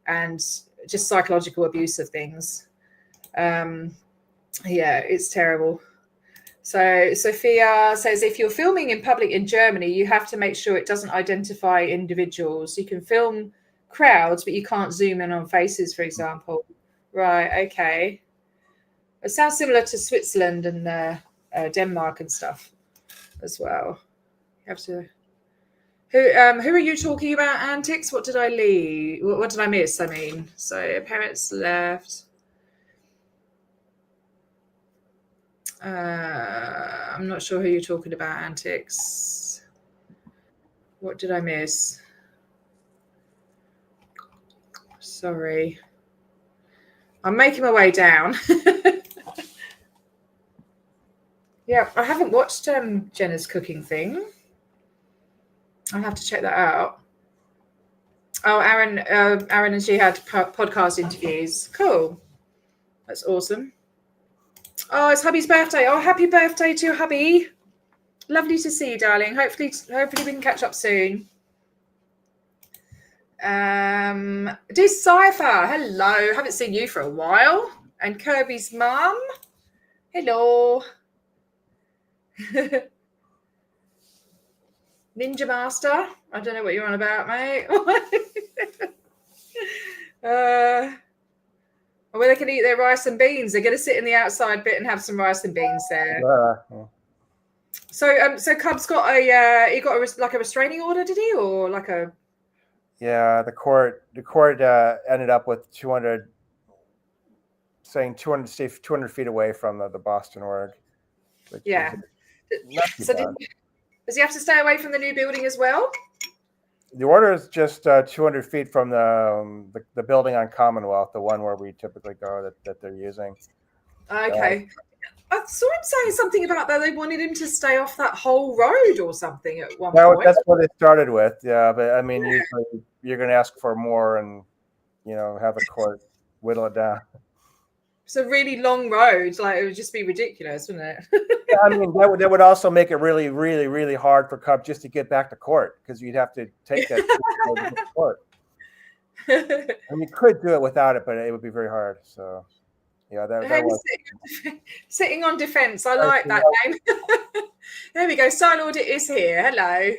and just psychological abuse of things. Yeah, it's terrible. So Sophia says, if you're filming in public in Germany, you have to make sure it doesn't identify individuals. You can film crowds, but you can't zoom in on faces, for example. Right, okay. It sounds similar to Switzerland and Denmark and stuff as well. You have to. Who are you talking about, Antics? What did I leave? What did I miss? I mean, so parents left. I'm not sure who you're talking about, Antics. What did I miss? Sorry. I'm making my way down. Yeah, I haven't watched Jenna's cooking thing. I'll have to check that out. Oh, Aaron and she had podcast interviews. Cool. That's awesome. Oh, it's hubby's birthday. Oh, happy birthday to hubby. Lovely to see you, darling. Hopefully we can catch up soon. Decipher, hello. Haven't seen you for a while. And Kirby's mum. Hello. Ninja Master. I don't know what you're on about, mate. Well, they can eat their rice and beans. They're going to sit in the outside bit and have some rice and beans there. So Cub's got he got a restraining order, did he, or like a? Yeah, the court ended up with 200, saying 200 stay 200 feet away from the Boston org. Yeah. So does he have to stay away from the new building as well? The order is just 200 feet from the building on Commonwealth, the one where we typically go that they're using. Okay. I saw him saying something about that they wanted him to stay off that whole road or something at one point. That's what it started with, yeah. But I mean, usually you're going to ask for more and, have the court whittle it down. It's a really long road. Like, it would just be ridiculous, wouldn't it? Yeah, I mean, that would also make it really, really, really hard for Cub just to get back to court, because you'd have to take that to court. And you could do it without it, but it would be very hard. So, yeah, that was sitting on defense. I like that name. There we go. Style Audit is here. Hello.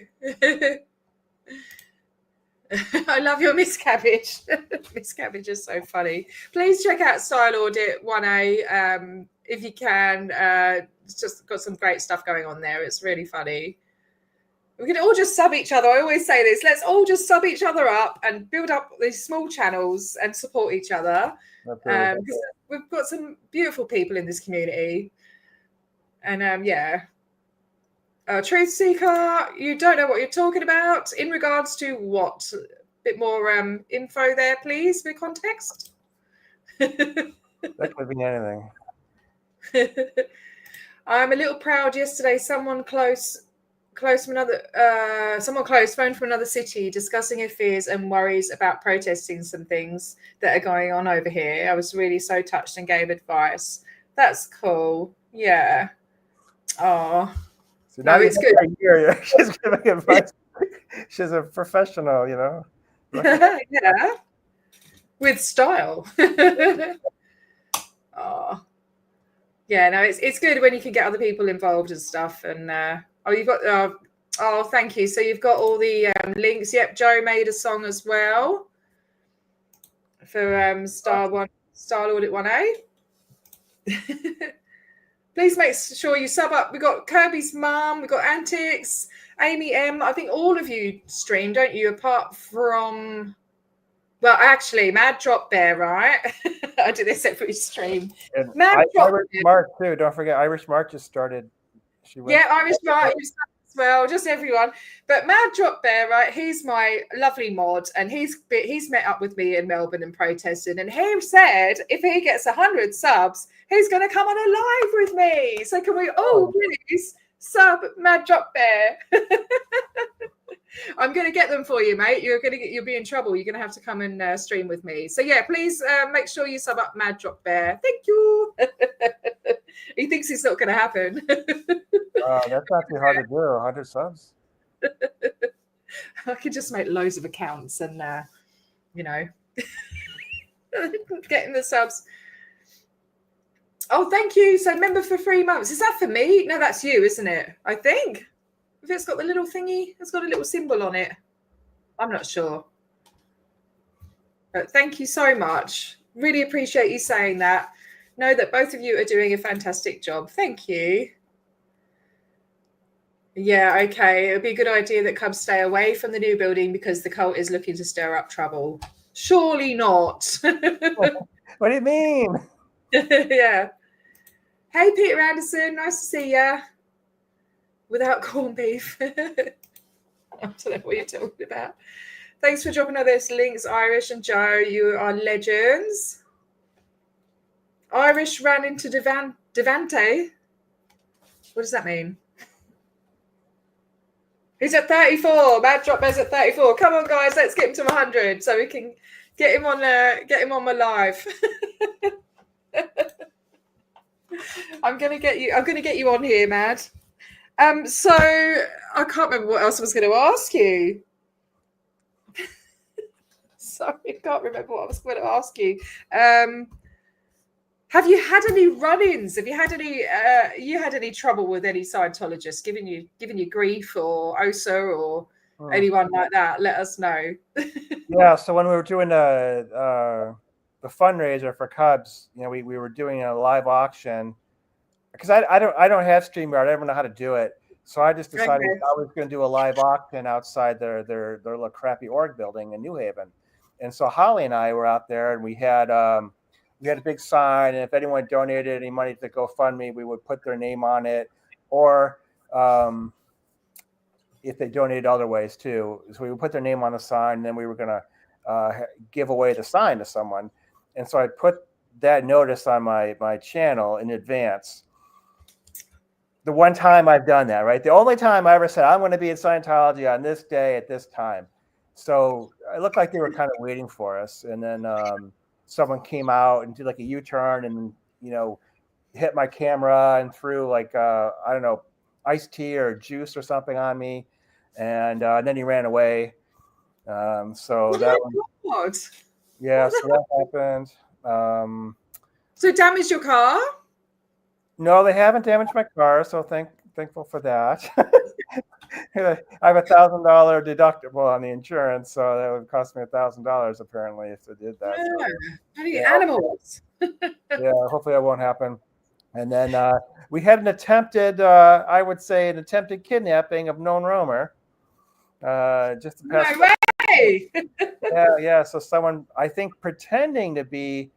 I love your Miss Cabbage. Miss Cabbage is so funny. Please check out Style Audit 1A if you can. It's just got some great stuff going on there. It's really funny. We can all just sub each other. I always say this. Let's all just sub each other up and build up these small channels and support each other. Because we've got some beautiful people in this community. And yeah. Truth Seeker, you don't know what you're talking about. In regards to what? A bit more info there, please, for context. That could be anything. I'm a little proud. Yesterday, someone close phoned from another city discussing her fears and worries about protesting some things that are going on over here. I was really so touched and gave advice. That's cool. Yeah. Oh. So now it's good. She's giving advice. She's a professional, Yeah. With style. Oh. Yeah, no, it's good when you can get other people involved and stuff. And you've got thank you. So you've got all the links. Yep, Joe made a song as well for Style Audit 1A. Please make sure you sub up. We've got Kirby's mum, we've got Antics, Amy M. I think all of you stream, don't you? Apart from, well, actually, Mad Drop Bear, right? I do this every stream. And Irish Mark too. Don't forget, Irish Mark just started. Irish Mark as well, just everyone. But Mad Drop Bear, right? He's my lovely mod, and he's met up with me in Melbourne and protested. And he said if he gets 100 subs, he's going to come on a live with me. So can we all please sub Mad Drop Bear? I'm going to get them for you, mate. You'll be in trouble. You're going to have to come and stream with me. So yeah, please make sure you sub up Mad Drop Bear. Thank you. He thinks it's not going to happen. That's not too hard to do. 100 subs. I could just make loads of accounts and getting the subs. Oh, thank you. So member for 3 months. Is that for me? No, that's you, isn't it? I think. If it's got the little thingy, it's got a little symbol on it. I'm not sure. But thank you so much. Really appreciate you saying that. Know that both of you are doing a fantastic job. Thank you. Yeah, okay. It would be a good idea that Cubs stay away from the new building because the cult is looking to stir up trouble. Surely not. What do you mean? Yeah. Hey, Peter Anderson. Nice to see ya. Without corned beef. I don't know what you're talking about. Thanks for dropping all those links, Irish and Joe. You are legends. Irish ran into Devante. What does that mean? He's at 34. Mad Drop Bear's at 34. Come on, guys, let's get him to 100 so we can get him on my live. I'm gonna get you on here, Mad. So I can't remember what else I was going to ask you. Sorry, I can't remember what I was going to ask you. Have you had any run-ins? Have you had any trouble with any Scientologists giving you grief or OSA or anyone like that? Let us know. Yeah. So when we were doing the fundraiser for Cubs, we were doing a live auction because I don't have StreamYard. I don't know how to do it. So I just decided I was going to do a live auction outside their little crappy org building in New Haven. And so Holly and I were out there, and we had a big sign, and if anyone donated any money to GoFundMe, we would put their name on it, or if they donated other ways too. So we would put their name on the sign, and then we were going to give away the sign to someone. And so I put that notice on my channel in advance. The one time I've done that, right? The only time I ever said, I'm going to be in Scientology on this day at this time. So it looked like they were kind of waiting for us. And then someone came out and did like a U-turn and, hit my camera and threw like, I don't know, iced tea or juice or something on me. And then he ran away. So that was, yeah, so that happened. So damaged your car? No, they haven't damaged my car, so thankful for that. I have $1,000 deductible on the insurance, so that would cost me $1,000 apparently if they did that. Yeah. So, animals. Yeah, hopefully that won't happen. And then we had an attempted kidnapping of known roamer. Just to pass. No way. Yeah. So someone, I think, pretending to be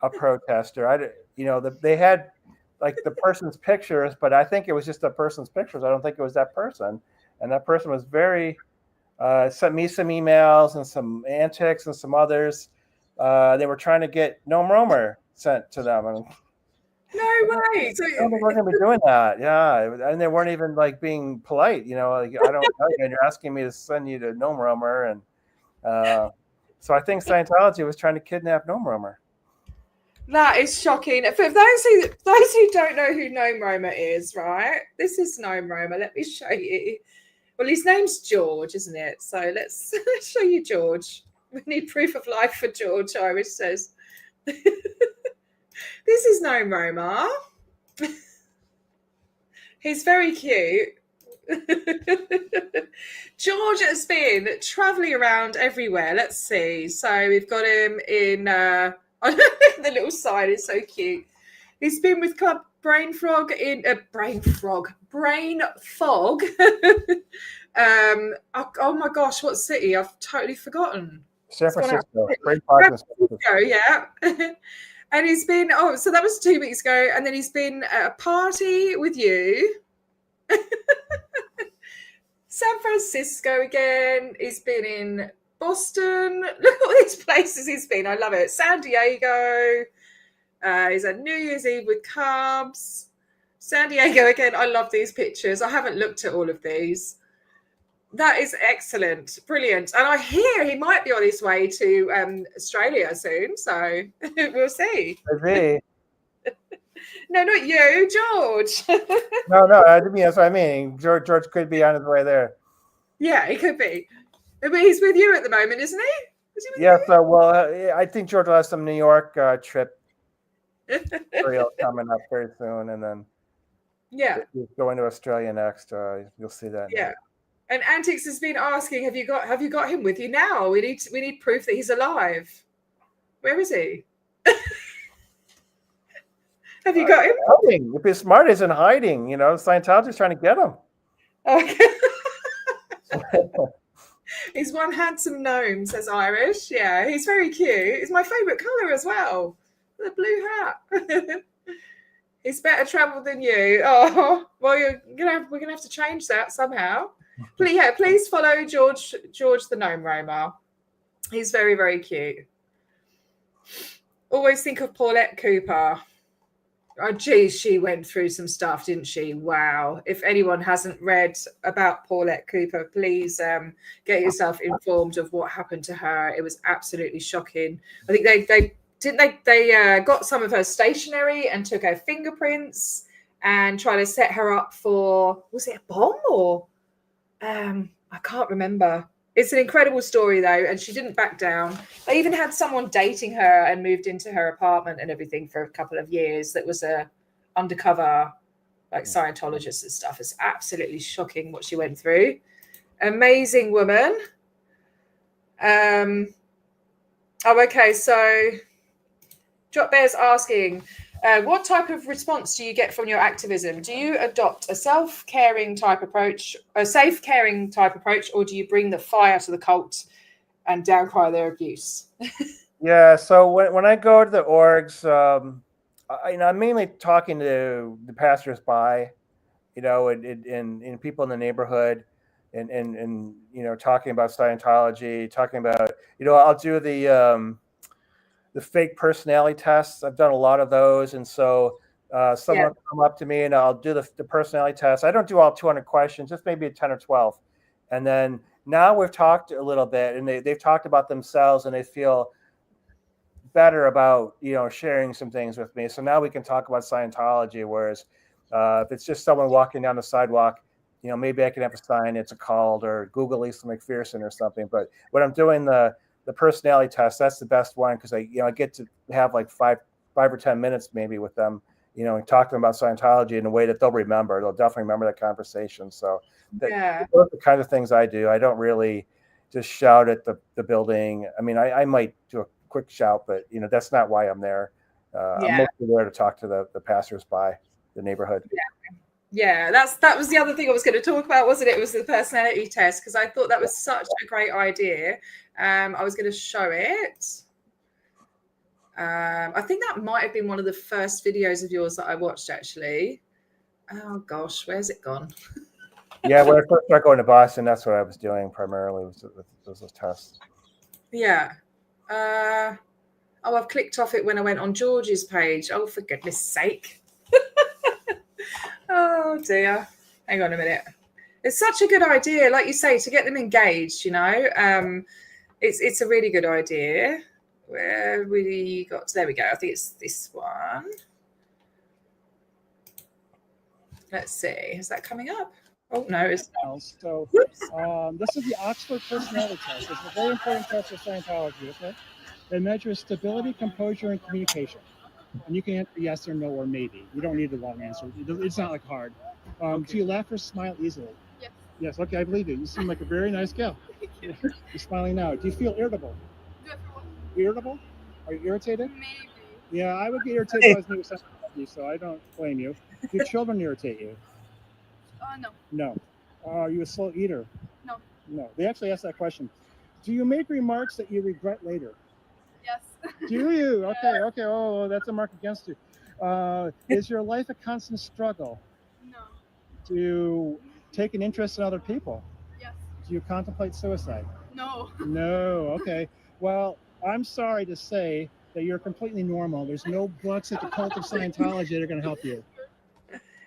a protester. They had like the person's pictures, but I think it was just a person's pictures. I don't think it was that person. And that person was sent me some emails and some antics and some others. They were trying to get Gnome Roamer sent to them. And no way. So I don't think we're going to be doing that. Yeah. And they weren't even like being polite, like, I don't know, and you're asking me to send you to Gnome Roamer. And so I think Scientology was trying to kidnap Gnome Roamer. That is shocking. For those who don't know who Gnome Roamer is, right? This is Gnome Roamer. Let me show you. Well, his name's George, isn't it? So let's show you George. We need proof of life for George, Irish says. This is Gnome Roamer. He's very cute. George has been traveling around everywhere. Let's see. So we've got him in... the little sign is so cute. He's been with Club Brain Fog. Oh my gosh, what city? I've totally forgotten. San Francisco. Yeah. And he's been, so that was 2 weeks ago. And then he's been at a party with you. San Francisco again. He's been in Boston. Look at all these places he's been. I love it. San Diego. He's at New Year's Eve with Cubs. San Diego again. I love these pictures. I haven't looked at all of these. That is excellent. Brilliant. And I hear he might be on his way to Australia soon. So we'll see. Maybe. No, not you, George. No, that's what I mean. George could be on his way there. Yeah, he could be. But he's with you at the moment, isn't he? Is he with you? So, I think George will have some New York trip coming up very soon, and then he's going to Australia next. You'll see that. Yeah, and Antics has been asking, have you got him with you now? We need proof that he's alive. Where is he? Have you got him? Hiding. If he's smart, he's in hiding. Scientology's trying to get him. Okay. He's one handsome gnome, says Irish. Yeah, he's very cute. He's my favourite colour as well. The blue hat. He's better travelled than you. Oh, well, we're gonna have to change that somehow. Please follow George the Gnome Roamer. He's very, very cute. Always think of Paulette Cooper. Oh, geez, she went through some stuff, didn't she? Wow. If anyone hasn't read about Paulette Cooper, please get yourself informed of what happened to her. It was absolutely shocking. I think they got some of her stationery and took her fingerprints and tried to set her up for, was it a bomb or I can't remember. It's an incredible story though, and she didn't back down. They even had someone dating her and moved into her apartment and everything for a couple of years. That was a undercover, like Scientologist and stuff. It's absolutely shocking what she went through. Amazing woman. Oh, okay. So, Drop Bear's asking, what type of response do you get from your activism? Do you adopt a self-caring type approach, a safe caring type approach, or do you bring the fire to the cult and downplay their abuse? Yeah. So when I go to the orgs, I'm mainly talking to the passersby, and people in the neighborhood, and talking about Scientology, talking about, I'll do the fake personality tests. I've done a lot of those. And so someone will come up to me and I'll do the personality test. I don't do all 200 questions, just maybe 10 or 12. And then now we've talked a little bit and they've talked about themselves and they feel better about, sharing some things with me. So now we can talk about Scientology. Whereas if it's just someone walking down the sidewalk, maybe I can have a sign, it's a cult, or Google Lisa McPherson or something. But when I'm doing the personality test, that's the best one because I get to have like five or 10 minutes maybe with them, and talk to them about Scientology in a way that they'll remember. They'll definitely remember that conversation. So those are the kind of things I do. I don't really just shout at the building. I mean, I might do a quick shout, but that's not why I'm there. I'm mostly there to talk to the passersby, the neighborhood. Yeah, that was the other thing I was going to talk about, wasn't it? It was the personality test, because I thought that was such a great idea. I was going to show it. I think that might have been one of the first videos of yours that I watched, actually. Oh, gosh, where's it gone? Yeah, when I first started going to Boston, that's what I was doing primarily, was those tests. Yeah. I've clicked off it when I went on George's page. Oh, for goodness sake. Oh dear. Hang on a minute. It's such a good idea, like you say, to get them engaged, it's a really good idea. Where we got to, there we go. I think it's this one. Let's see. Is that coming up? Oh no, it's not. So this is the Oxford Personality Test. It's a very important test for Scientology, okay? It measures stability, composure, and communication. And you can answer yes or no or maybe. You don't need a long answer. It's not like hard. Do you laugh or smile easily? Yes. Yes, okay, I believe you. You seem like a very nice gal. You're smiling now. Do you feel irritable? Irritable? Are you irritated? Maybe. Yeah, I would get irritated if I was new to Scientology, so I don't blame you. Do your children irritate you? No. No. Are you a slow eater? No. No. They actually asked that question. Do you make remarks that you regret later? Yes. Do you? Okay. Oh, that's a mark against you. Is your life a constant struggle? No. Do you take an interest in other people? Yes. Do you contemplate suicide? No. No. Okay. Well, I'm sorry to say that you're completely normal. There's no books at the cult of Scientology that are going to help you.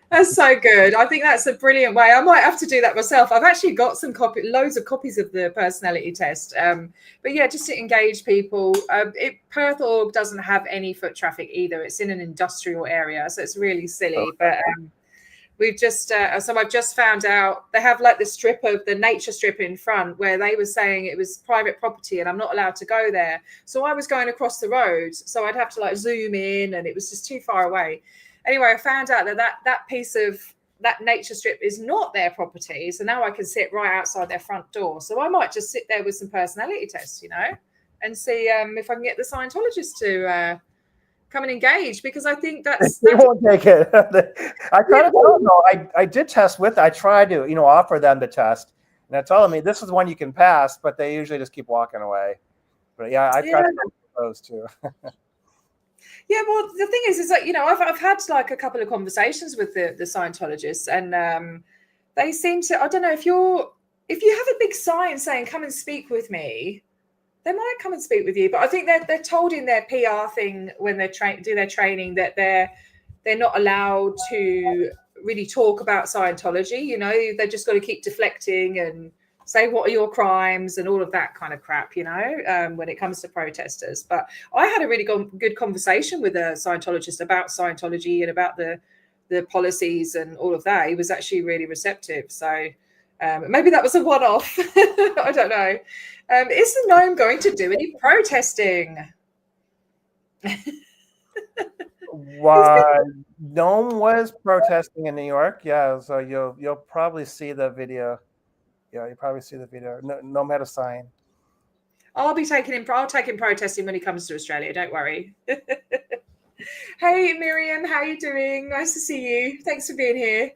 That's so good. I think that's a brilliant way. I might have to do that myself. I've actually got loads of copies of the personality test. But yeah, just to engage people. Perth Org doesn't have any foot traffic either. It's in an industrial area, so it's really silly. But we've just so I've just found out they have like the strip of the nature strip in front where they were saying it was private property and I'm not allowed to go there. So I was going across the road, so I'd have to like zoom in, and it was just too far away. Anyway, I found out that piece of that nature strip is not their property. So now I can sit right outside their front door. So I might just sit there with some personality tests, and see if I can get the Scientologists to come and engage, because I think that's they won't take it. I tried to I did test with. I tried to offer them the test, and I told them this is one you can pass, but they usually just keep walking away. But yeah, I tried to those too. Yeah, well, the thing is like, I've had like a couple of conversations with the Scientologists, and they seem to, I don't know, if you have a big sign saying come and speak with me, they might come and speak with you. But I think they're told in their PR thing when they do their training that they're not allowed to really talk about Scientology. You know, they've just got to keep deflecting and say, what are your crimes and all of that kind of crap, you know, when it comes to protesters. But I had a really good conversation with a Scientologist about Scientology and about the policies and all of that. He was actually really receptive. So maybe that was a one-off. I don't know. Is the gnome going to do any protesting? Why Gnome was protesting in New York, yeah. So you'll probably see the video. Yeah, you probably see the video. Gnome had a sign. I'll take him protesting when he comes to Australia. Don't worry. Hey Miriam, how you doing? Nice to see you. Thanks for being here.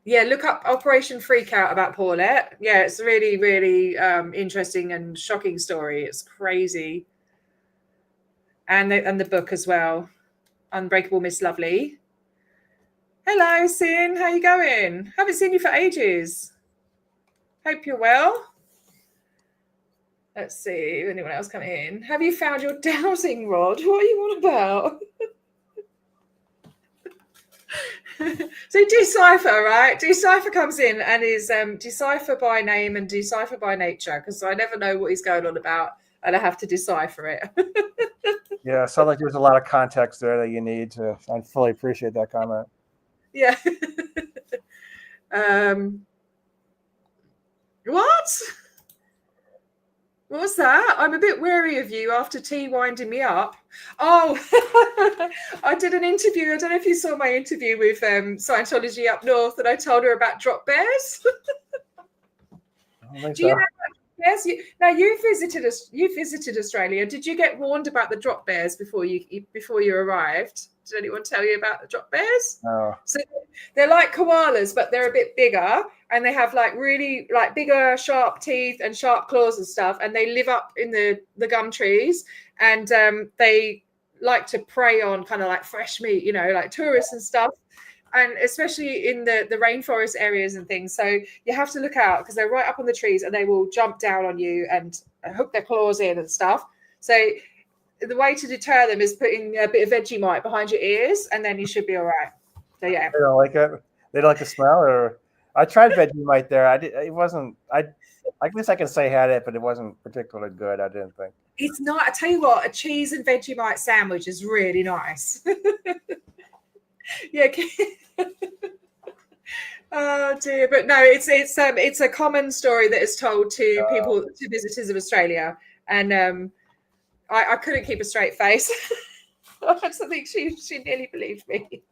Yeah, look up Operation Freakout about Paulette. Yeah, it's a really, really interesting and shocking story. It's crazy. And the book as well, Unbreakable Miss Lovely. Hello, Sin. How you going? Haven't seen you for ages. Hope you're well. Let's see. Anyone else coming in? Have you found your dowsing rod? What are you on about? So Decipher, right? Decipher comes in and is Decipher by name and Decipher by nature, because I never know what he's going on about and I have to decipher it. Yeah, sounds like there's a lot of context there that you need to. I fully appreciate that comment. Yeah. What? What's that? I'm a bit wary of you after tea winding me up. Oh, I did an interview. I don't know if you saw my interview with Scientology up north, and I told her about drop bears. Do you know about bears? Now you visited Australia. Did you get warned about the drop bears before you arrived? Did anyone tell you about the drop bears? No. So they're like koalas, but they're a bit bigger, and they have like really like bigger, sharp teeth and sharp claws and stuff. And they live up in the gum trees, and they like to prey on kind of like fresh meat, you know, like tourists and stuff. And especially in the rainforest areas and things. So you have to look out because they're right up on the trees and they will jump down on you and hook their claws in and stuff. So the way to deter them is putting a bit of Vegemite behind your ears, and then you should be all right. So yeah. They don't like it. They don't like the smell. Or I tried Vegemite there. It wasn't. I guess I can say had it, but it wasn't particularly good. I didn't think. It's not. I tell you what, a cheese and Vegemite sandwich is really nice. Yeah. Oh dear, but no, it's a common story that is told to people, to visitors of Australia, and I couldn't keep a straight face. I think she nearly believed me.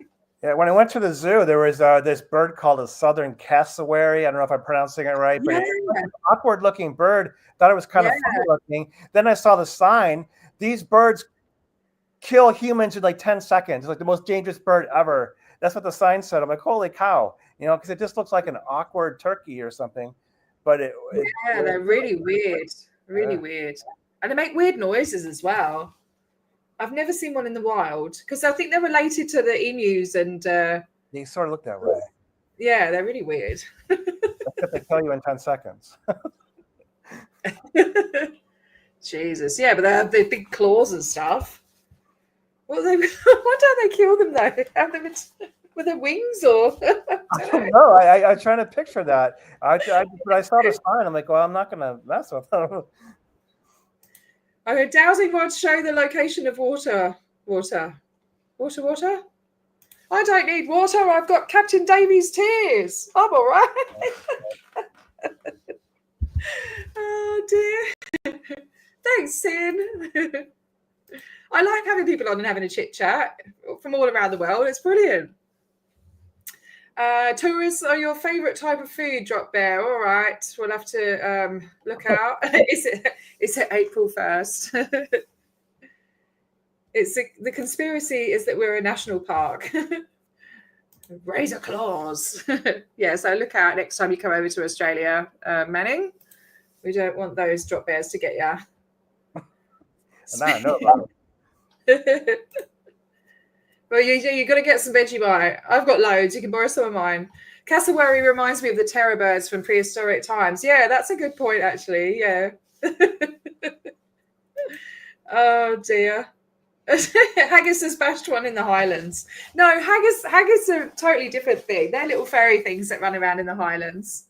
Yeah, when I went to the zoo, there was this bird called a southern cassowary. I don't know if I'm pronouncing it right, but it's an awkward-looking bird. Thought it was kind of funny-looking. Then I saw the sign. These birds kill humans in like 10 seconds. It's like the most dangerous bird ever. That's what the sign said. I'm like, holy cow. You know, because it just looks like an awkward turkey or something. But they're really weird. Really weird. And they make weird noises as well. I've never seen one in the wild because I think they're related to the emus and they sort of look that way. Yeah, they're really weird. Except they kill you in 10 seconds. Jesus, yeah, but they have the big claws and stuff. Why don't they kill them though? Have them with their wings or? I don't know. I'm trying to picture that. But I saw the sign. I'm like, well, I'm not gonna mess with them. Okay, dowsing rods show the location of water. Water. I don't need water. I've got Captain Davy's tears. I'm all right. Oh dear. Thanks, Sin. I like having people on and having a chit chat from all around the world. It's brilliant. Tourists are your favourite type of food, Drop Bear. All right, we'll have to look out. Is it April 1st? The conspiracy is that we're a national park. Razor claws. Yeah, so look out next time you come over to Australia, Manning. We don't want those drop bears to get you. I know about it. Well, you've got to get some Vegemite. I've got loads. You can borrow some of mine. Cassowary reminds me of the terror birds from prehistoric times. Yeah, that's a good point, actually. Yeah. Oh, dear. Haggis has bashed one in the Highlands. No, haggis are a totally different thing. They're little fairy things that run around in the Highlands.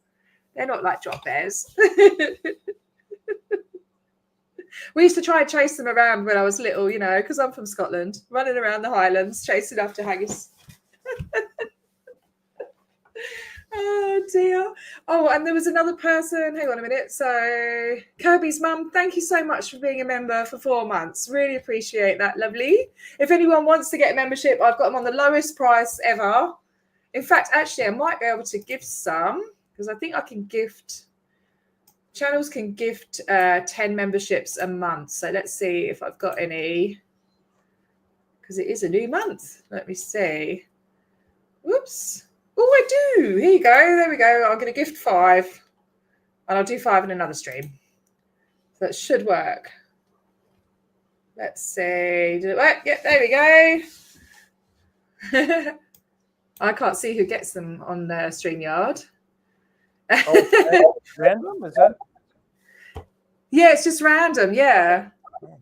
They're not like drop bears. We used to try and chase them around when I was little, you know, because I'm from Scotland, running around the Highlands, chasing after haggis. Oh dear. Oh, and there was another person. Hang on a minute. So Kirby's mum, thank you so much for being a member for 4 months. Really appreciate that. Lovely. If anyone wants to get a membership, I've got them on the lowest price ever. In fact, actually, I might be able to gift some because I think I can gift. Channels can gift 10 memberships a month. So let's see if I've got any, because it is a new month. Let me see. Whoops. Oh, I do. Here you go. There we go. I'm going to gift 5. And I'll do 5 in another stream. So that should work. Let's see. Did it work? Yep, there we go. I can't see who gets them on StreamYard. Oh, random? Is that? Yeah, it's just random. Yeah.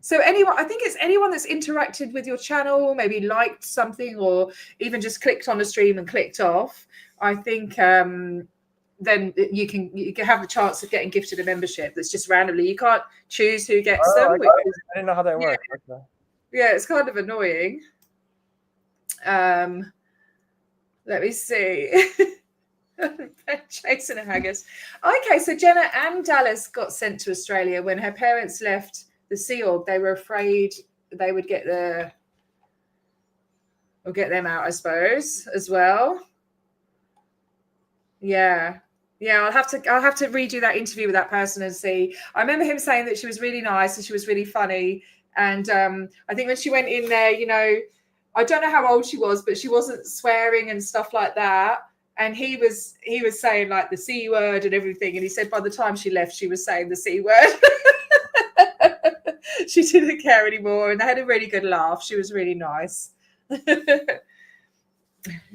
So anyone, I think it's anyone that's interacted with your channel, maybe liked something, or even just clicked on a stream and clicked off. I think then you can have the chance of getting gifted a membership that's just randomly. You can't choose who gets them. I didn't know how that worked. Okay. Yeah, it's kind of annoying. Let me see. Chasing a haggis. Okay, so Jenna and Dallas got sent to Australia when her parents left the Sea Org. They were afraid they would get them out, I suppose, as well. Yeah. I'll have to redo that interview with that person and see. I remember him saying that she was really nice and she was really funny. And I think when she went in there, you know, I don't know how old she was, but she wasn't swearing and stuff like that. And he was saying like the C word and everything. And he said by the time she left, she was saying the C word. She didn't care anymore. And they had a really good laugh. She was really nice.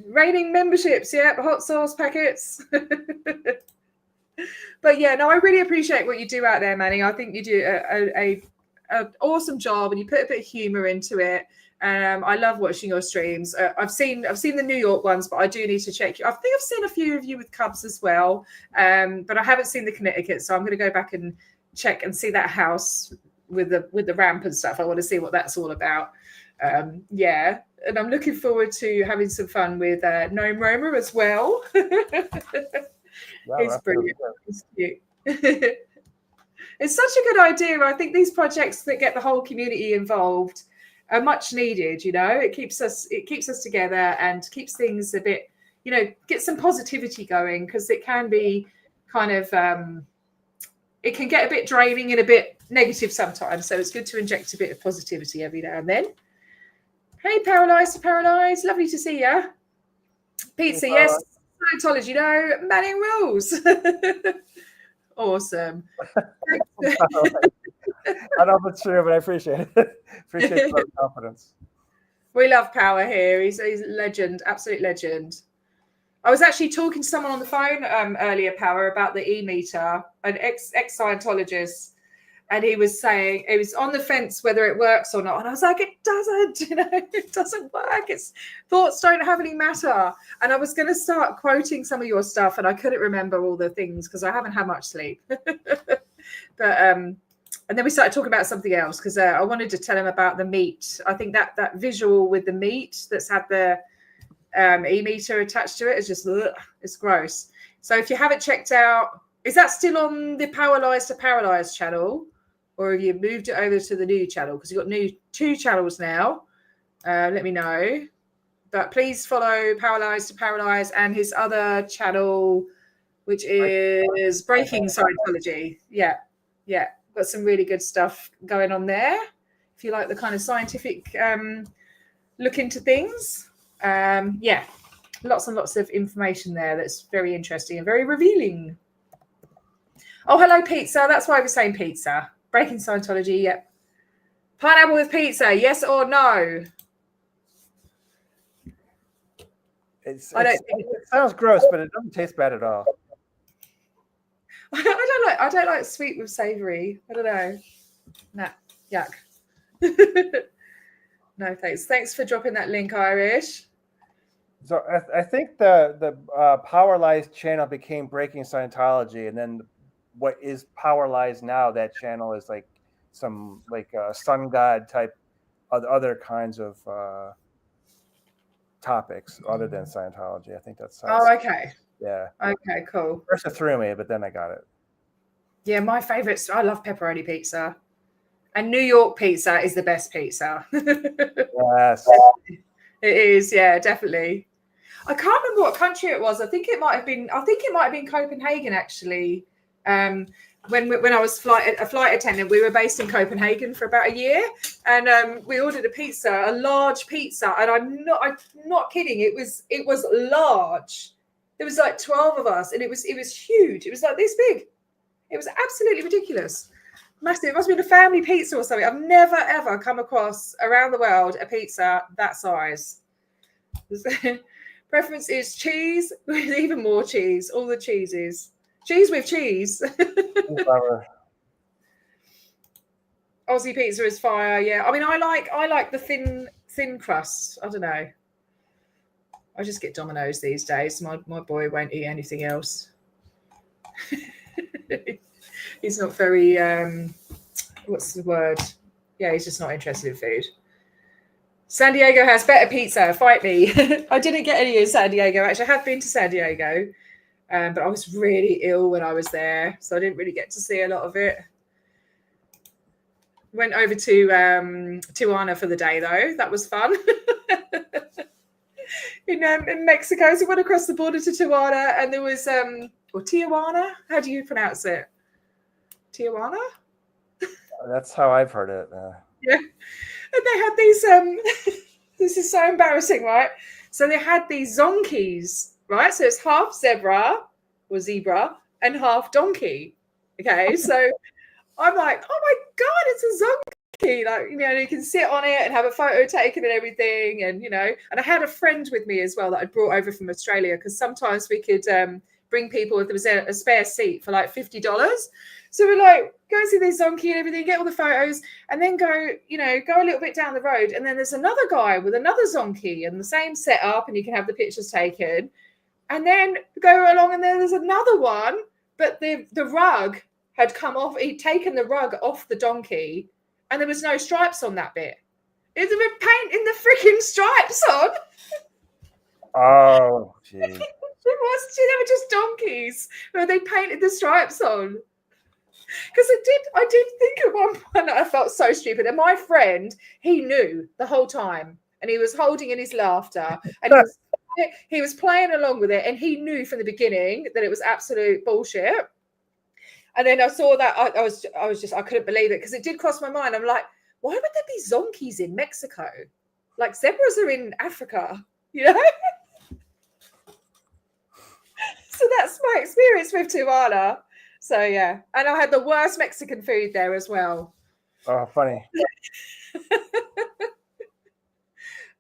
Raining memberships, yeah, hot sauce packets. But yeah, no, I really appreciate what you do out there, Manning. I think you do an awesome job, and you put a bit of humor into it. I love watching your streams. I've seen the New York ones, but I do need to check you. I think I've seen a few of you with Cubs as well, but I haven't seen the Connecticut. So I'm going to go back and check and see that house with the ramp and stuff. I want to see what that's all about. Yeah, and I'm looking forward to having some fun with Gnome Roma as well. Wow, it's brilliant. It's cute. It's such a good idea. I think these projects that get the whole community involved are much needed. You know, it keeps us together and keeps things a bit, you know, get some positivity going, because it can be kind of it can get a bit draining and a bit negative sometimes. So it's good to inject a bit of positivity every now and then. Hey, Paralyzed, lovely to see you. Pizza, yes. Scientology, no. Manning rules. Awesome. I don't know if it's true, but I appreciate it. Appreciate the confidence. We love Power here. He's a legend, absolute legend. I was actually talking to someone on the phone earlier, Power, about the e-meter, an ex-Scientologist, and he was saying it was on the fence whether it works or not. And I was like, it doesn't, you know, it doesn't work. It's thoughts don't have any matter. And I was going to start quoting some of your stuff, and I couldn't remember all the things because I haven't had much sleep. But and then we started talking about something else because I wanted to tell him about the meat. I think that visual with the meat that's had the e-meter attached to it is just, it's gross. So if you haven't checked out, is that still on the Paralyzed to Paralyzed channel, or have you moved it over to the new channel? Because you've got 2 channels now. Let me know. But please follow Paralyzed to Paralyzed and his other channel, which is Breaking Scientology. Yeah. Got some really good stuff going on there. If you like the kind of scientific look into things. Yeah, lots and lots of information there that's very interesting and very revealing. Oh, hello, pizza. That's why we're saying pizza. Breaking Scientology, yep. Pineapple with pizza, yes or no? It sounds gross, but it doesn't taste bad at all. I don't like sweet with savory. I don't know. Nah, yuck. No, thanks. Thanks for dropping that link, Irish. So I think the Power Lies channel became Breaking Scientology, and then what is Power Lies now? That channel is like some like sun god type other kinds of topics other than Scientology. I think that's how. Oh, okay. Yeah. Okay, cool. First it threw me, but then I got it. Yeah, my favorites. I love pepperoni pizza, and New York pizza is the best pizza. Yes. It is. Yeah, definitely. I can't remember what country it was. I think it might have been Copenhagen actually. When I was a flight attendant, we were based in Copenhagen for about a year, and we ordered a pizza, a large pizza, and I'm not kidding. It was large. There was like 12 of us, and it was huge. It was like this big. It was absolutely ridiculous. Massive. It must have been a family pizza or something. I've never ever come across around the world a pizza that size. Preference is cheese with even more cheese. All the cheeses. Cheese with cheese. Aussie pizza is fire. Yeah. I mean, I like the thin crust. I don't know. I just get Domino's these days. My boy won't eat anything else. He's not very what's the word? Yeah, he's just not interested in food. San Diego has better pizza. Fight me. I didn't get any in San Diego. Actually, I have been to San Diego, but I was really ill when I was there, so I didn't really get to see a lot of it. Went over to Tijuana for the day, though. That was fun. in Mexico, so went across the border to Tijuana, and there was or Tijuana. How do you pronounce it? Tijuana. That's how I've heard it. Yeah. And they had these, this is so embarrassing, right? So they had these zonkies, right? So it's half zebra or zebra and half donkey. Okay. So I'm like, oh my God, it's a zonky. Like, you can sit on it and have a photo taken and everything. And, and I had a friend with me as well that I'd brought over from Australia, because sometimes we could bring people if there was a spare seat for like $50. So we're like, go and see this zonkey and everything, get all the photos, and then go a little bit down the road. And then there's another guy with another zonkey and the same setup, and you can have the pictures taken. And then go along, and then there's another one, but the rug had come off. He'd taken the rug off the donkey, and there was no stripes on that bit. It's been painting the freaking stripes on. Oh, gee. They were just donkeys, but they painted the stripes on. Because I did think at one point that I felt so stupid. And my friend, he knew the whole time, and he was holding in his laughter, and he was playing along with it, and he knew from the beginning that it was absolute bullshit. And then I saw that I couldn't believe it, because it did cross my mind. I'm like, why would there be zonkies in Mexico? Like, zebras are in Africa, So that's my experience with Tijuana. So yeah, and I had the worst Mexican food there as well. Oh, funny.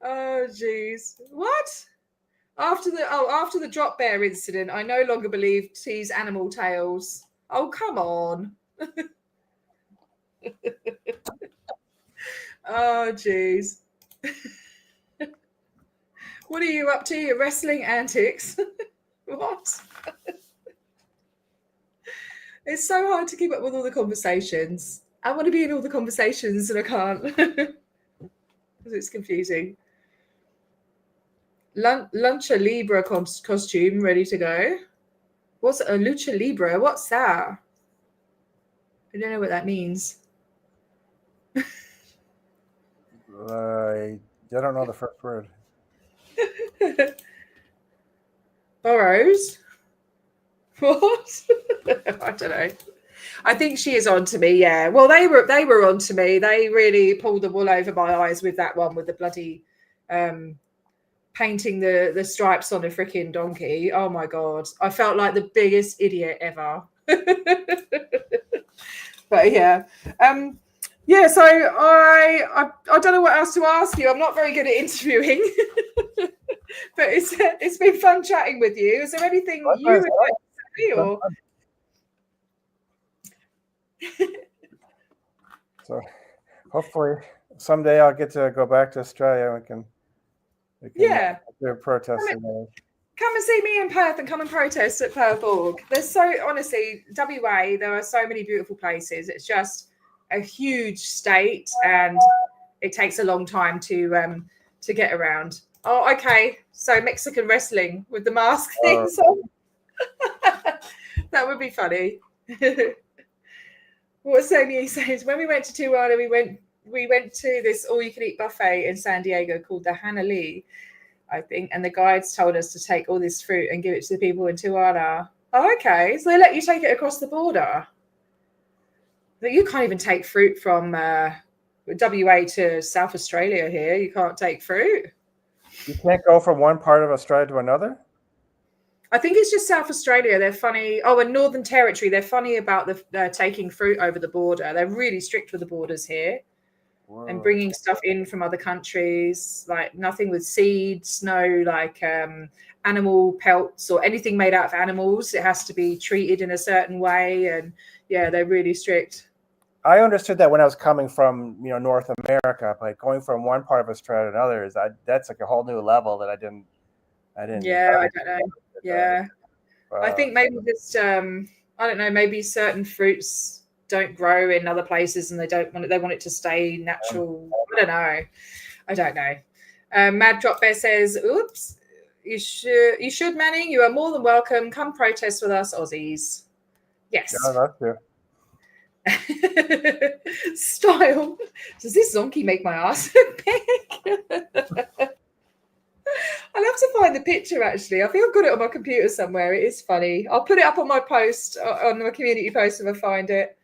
Oh geez, what? After the drop bear incident, I no longer believe tease animal tales. Oh, come on. Oh geez. What are you up to? Your wrestling antics? What? It's so hard to keep up with all the conversations. I want to be in all the conversations and I can't, because it's confusing. Lucha Libre costume ready to go. What's a Lucha Libre? What's that? I don't know what that means. I don't know the first word. Burrows? What? I don't know. I think she is on to me. Yeah. Well, they were on to me. They really pulled the wool over my eyes with that one, with the bloody painting the stripes on a freaking donkey. Oh my God. I felt like the biggest idiot ever. But yeah. Yeah, so I don't know what else to ask you. I'm not very good at interviewing. But it's been fun chatting with you. Is there anything you would like to say, or? So hopefully someday I'll get to go back to Australia. We can Yeah. do a protest there. Come and see me in Perth and come and protest at Perth Org. There's honestly, WA, there are so many beautiful places. It's just a huge state and it takes a long time to get around. Oh, okay. So Mexican wrestling with the mask things on. That would be funny. What Sonia says, when we went to Tijuana, we went to this all-you-can-eat buffet in San Diego called the Hannah Lee, I think, and the guides told us to take all this fruit and give it to the people in Tijuana. Oh, okay. So they let you take it across the border. But you can't even take fruit from WA to South Australia here. You can't take fruit. You can't go from one part of Australia to another? I think it's just South Australia. They're funny. Oh, and Northern Territory. They're funny about the taking fruit over the border. They're really strict with the borders here. Whoa. And bringing stuff in from other countries, like nothing with seeds, no like animal pelts or anything made out of animals. It has to be treated in a certain way. And yeah, they're really strict. I understood that when I was coming from, North America, but going from one part of Australia to another that's like a whole new level that I didn't. Yeah, I don't know. Yeah, I think maybe just I don't know. Maybe certain fruits don't grow in other places, and they want it to stay natural. I don't know. Mad Drop Bear says, "Oops, you should, Manning. You are more than welcome. Come protest with us, Aussies." Yes. Yeah, that's true. Style. Does this zonkey make my ass big? I'll have to find the picture, actually. I think I've got it on my computer somewhere. It is funny. I'll put it up on my post, on my community post if I find it.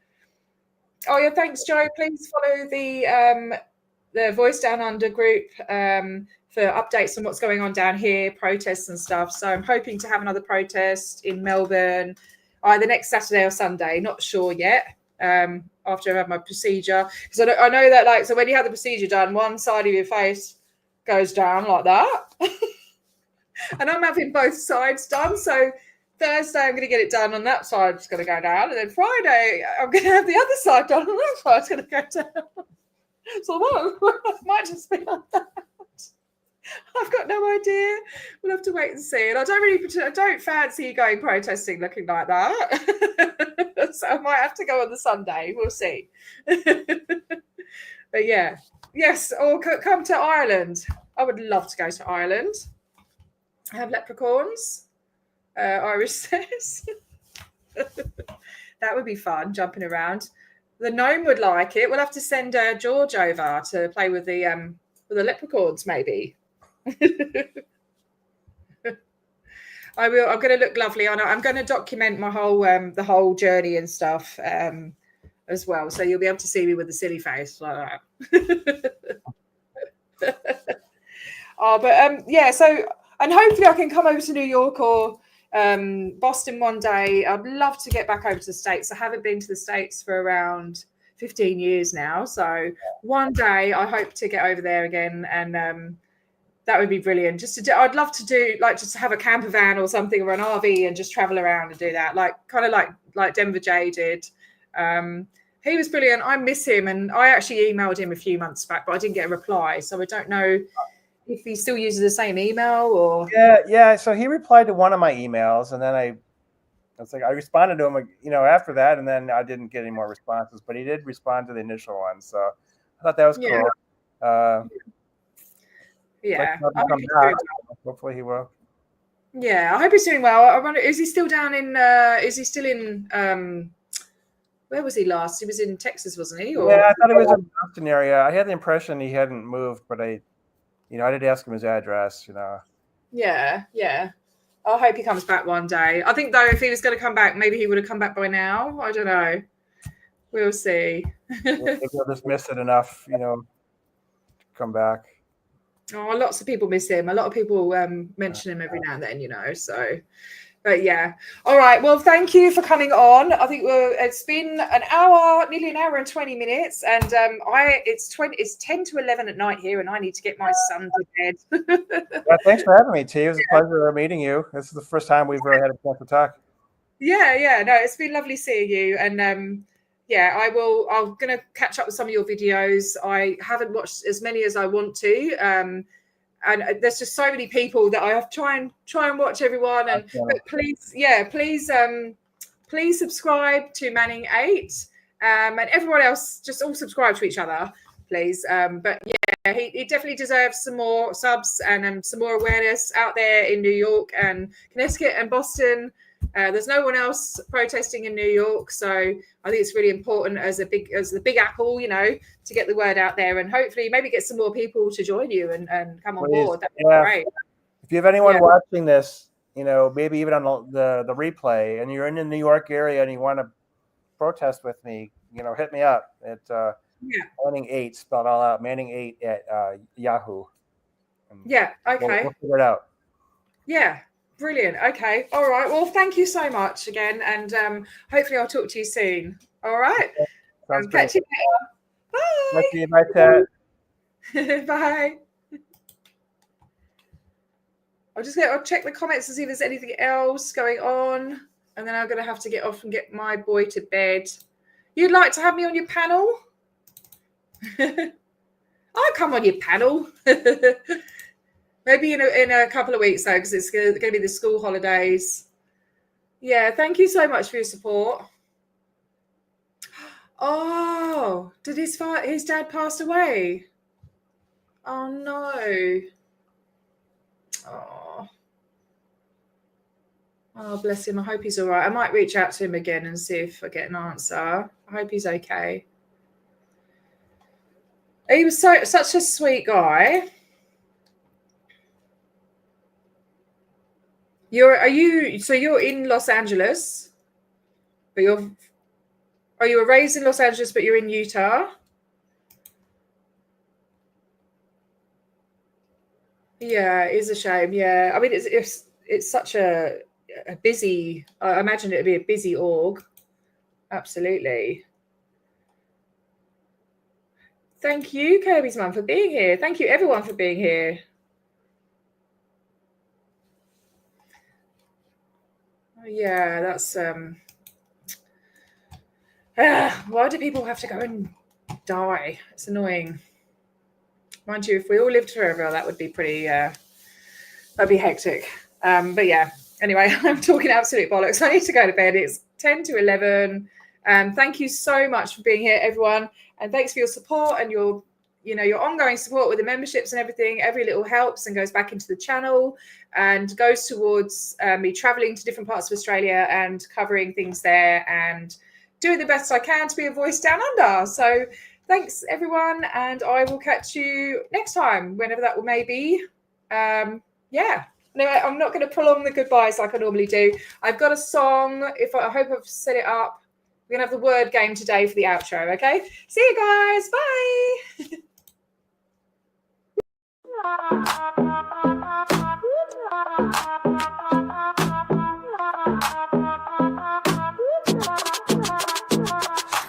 Oh, yeah, thanks, Joe. Please follow the Voice Down Under group for updates on what's going on down here, protests and stuff. So I'm hoping to have another protest in Melbourne either next Saturday or Sunday. Not sure yet. After I've had my procedure. Because I know that, like, so when you have the procedure done, one side of your face goes down like that. And I'm having both sides done. So Thursday, I'm going to get it done on that side. It's going to go down. And then Friday, I'm going to have the other side done on that side. It's going to go down. So it might just be like that. I've got no idea. We'll have to wait and see. And I don't fancy going protesting looking like that. So I might have to go on the Sunday. We'll see. But yeah. Yes, or come to Ireland. I would love to go to Ireland. Have leprechauns. Irish says. That would be fun, jumping around. The gnome would like it. We'll have to send George over to play with the leprechauns, maybe. I will. I'm going to look lovely on it. I'm going to document my whole the whole journey and stuff as well. So you'll be able to see me with a silly face like that. Yeah. So, and hopefully I can come over to New York or Boston one day. I'd love to get back over to the States. I haven't been to the States for around 15 years now. So one day I hope to get over there again, and that would be brilliant. I'd love to do just have a camper van or something, or an RV, and just travel around and do that, kind of like Denver J did. He was brilliant. I miss him, and I actually emailed him a few months back, but I didn't get a reply. So I don't know if he still uses the same email or. Yeah. So he replied to one of my emails, and then I responded to him, after that, and then I didn't get any more responses. But he did respond to the initial one, so I thought that was cool. Yeah. Hopefully he will. Yeah, I hope he's doing well. I wonder, is he still down in? Is he still in? Where was he last? He was in Texas, wasn't he? Or? Yeah, I thought he was in the Boston area. I had the impression he hadn't moved, but I did ask him his address. Yeah. I hope he comes back one day. I think though, if he was going to come back, maybe he would have come back by now. I don't know. We'll see. Maybe I'll just miss it enough, to come back. Oh, lots of people miss him. A lot of people mention him every now and then, so. But yeah. All right. Well, thank you for coming on. I think it's been nearly an hour and 20 minutes. And it's 10 to 11 at night here, and I need to get my son to bed. Yeah, thanks for having me, T. It was a pleasure meeting you. This is the first time we've really had a chance to talk. Yeah. No, it's been lovely seeing you. And yeah, I'm going to catch up with some of your videos. I haven't watched as many as I want to. And there's just so many people that I have to try and watch everyone. And but please subscribe to Manning8, and everyone else, just all subscribe to each other, please. But yeah, he definitely deserves some more subs and some more awareness out there in New York and Connecticut and Boston. There's no one else protesting in New York, so I think it's really important as the Big Apple, to get the word out there, and hopefully maybe get some more people to join you and come on board. That'd be great. If you have anyone watching this, maybe even on the replay, and you're in the New York area and you want to protest with me, hit me up at Manning8, spelled all out, Manning8 at Yahoo. Yeah. Okay. We'll figure it out. Yeah. Brilliant. Okay. All right. Well, thank you so much again, and hopefully I'll talk to you soon. All right. Sounds Catch you later. Bye. Bye, Ted. Bye. I'll check the comments to see if there's anything else going on, and then I'm going to have to get off and get my boy to bed. You'd like to have me on your panel? I'll come on your panel. Maybe in a couple of weeks, though, because it's going to be the school holidays. Yeah, thank you so much for your support. Oh, did his dad pass away? Oh, no. Oh, bless him. I hope he's all right. I might reach out to him again and see if I get an answer. I hope he's okay. He was such a sweet guy. You're in Los Angeles, but you were raised in Los Angeles, but you're in Utah? Yeah, it is a shame. Yeah, I mean, it's such a busy. I imagine it'd be a busy org. Absolutely. Thank you, Kirby's mum, for being here. Thank you, everyone, for being here. Yeah, that's why do people have to go and die? It's annoying. Mind you, if we all lived forever, that would be pretty that'd be hectic. But yeah, anyway, I'm talking absolute bollocks. I need to go to bed. It's 10 to 11. Thank you so much for being here, everyone, and thanks for your support and your ongoing support with the memberships and everything. Every little helps and goes back into the channel and goes towards me traveling to different parts of Australia and covering things there and doing the best I can to be a voice down under. So thanks, everyone, and I will catch you next time, whenever that may be. Yeah. Anyway, I'm not going to prolong the goodbyes like I normally do. I've got a song. I hope I've set it up. We're going to have the word game today for the outro, okay? See you guys. Bye.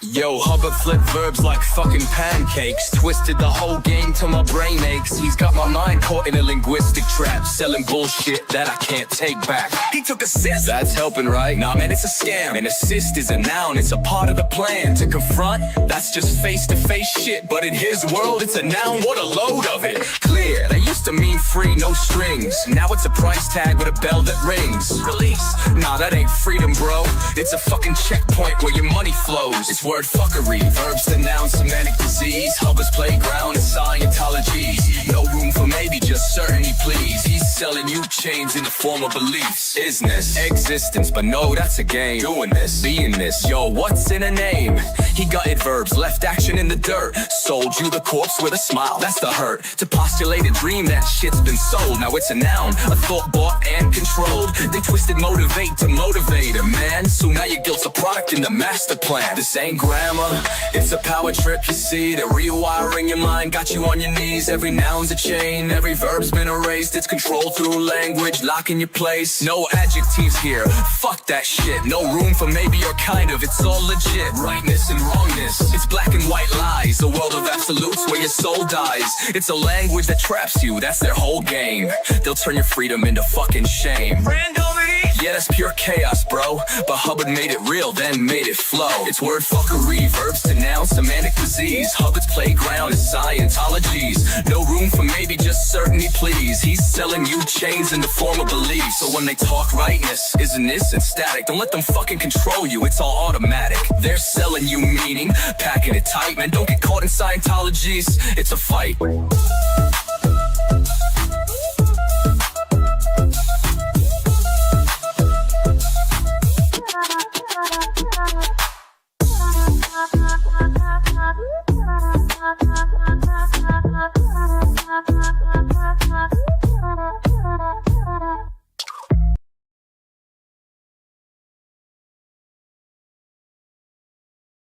Yo, Hubbard flip verbs like fucking pancakes. Twisted the whole game till my brain aches. He's got my mind caught in a linguistic trap, selling bullshit that I can't take back. He took assist, that's helping, right? Nah, man, it's a scam. An assist is a noun, it's a part of the plan. To confront, that's just face-to-face shit. But in his world, it's a noun, what a load of it. Clear, that used to mean free, no strings. Now it's a price tag with a bell that rings. Release, nah, that ain't freedom, bro. It's a fucking checkpoint where your money flows. It's word fuckery, verbs to noun, semantic disease. Hubbard's playground is Scientology. No room for maybe, just certainty, please. He's selling you chains in the form of beliefs. Isness, existence, but no, that's a game. Doing this, being this, yo, what's in a name? He gutted verbs, left action in the dirt. Sold you the corpse with a smile, that's the hurt. To postulate a dream, that shit's been sold. Now it's a noun, a thought bought and controlled. They twisted motivate to motivate a man. So now your guilt's a product in the master plan. This ain't grammar, it's a power trip, you see. That rewiring your mind got you on your knees. Every noun's a chain, every verb's been erased. It's controlled through language, locking your place. No adjectives here, fuck that shit. No room for maybe or kind of, it's all legit. Rightness and wrongness, it's black and white lies. A world of absolutes where your soul dies. It's a language that traps you, that's their whole game. They'll turn your freedom into fucking shame. Randomity, Yeah, that's pure chaos, bro. But Hubbard made it real, then made it flow. It's word fuckery, verbs to noun, semantic disease. Hubbard's playground is Scientology's. No room for maybe, just certainty, please. He's selling you chains in the form of belief. So when they talk rightness, isn't this and static? Don't let them fucking control you, it's all automatic. They're selling you meaning, packing it tight, man. Don't get caught in Scientology's, it's a fight.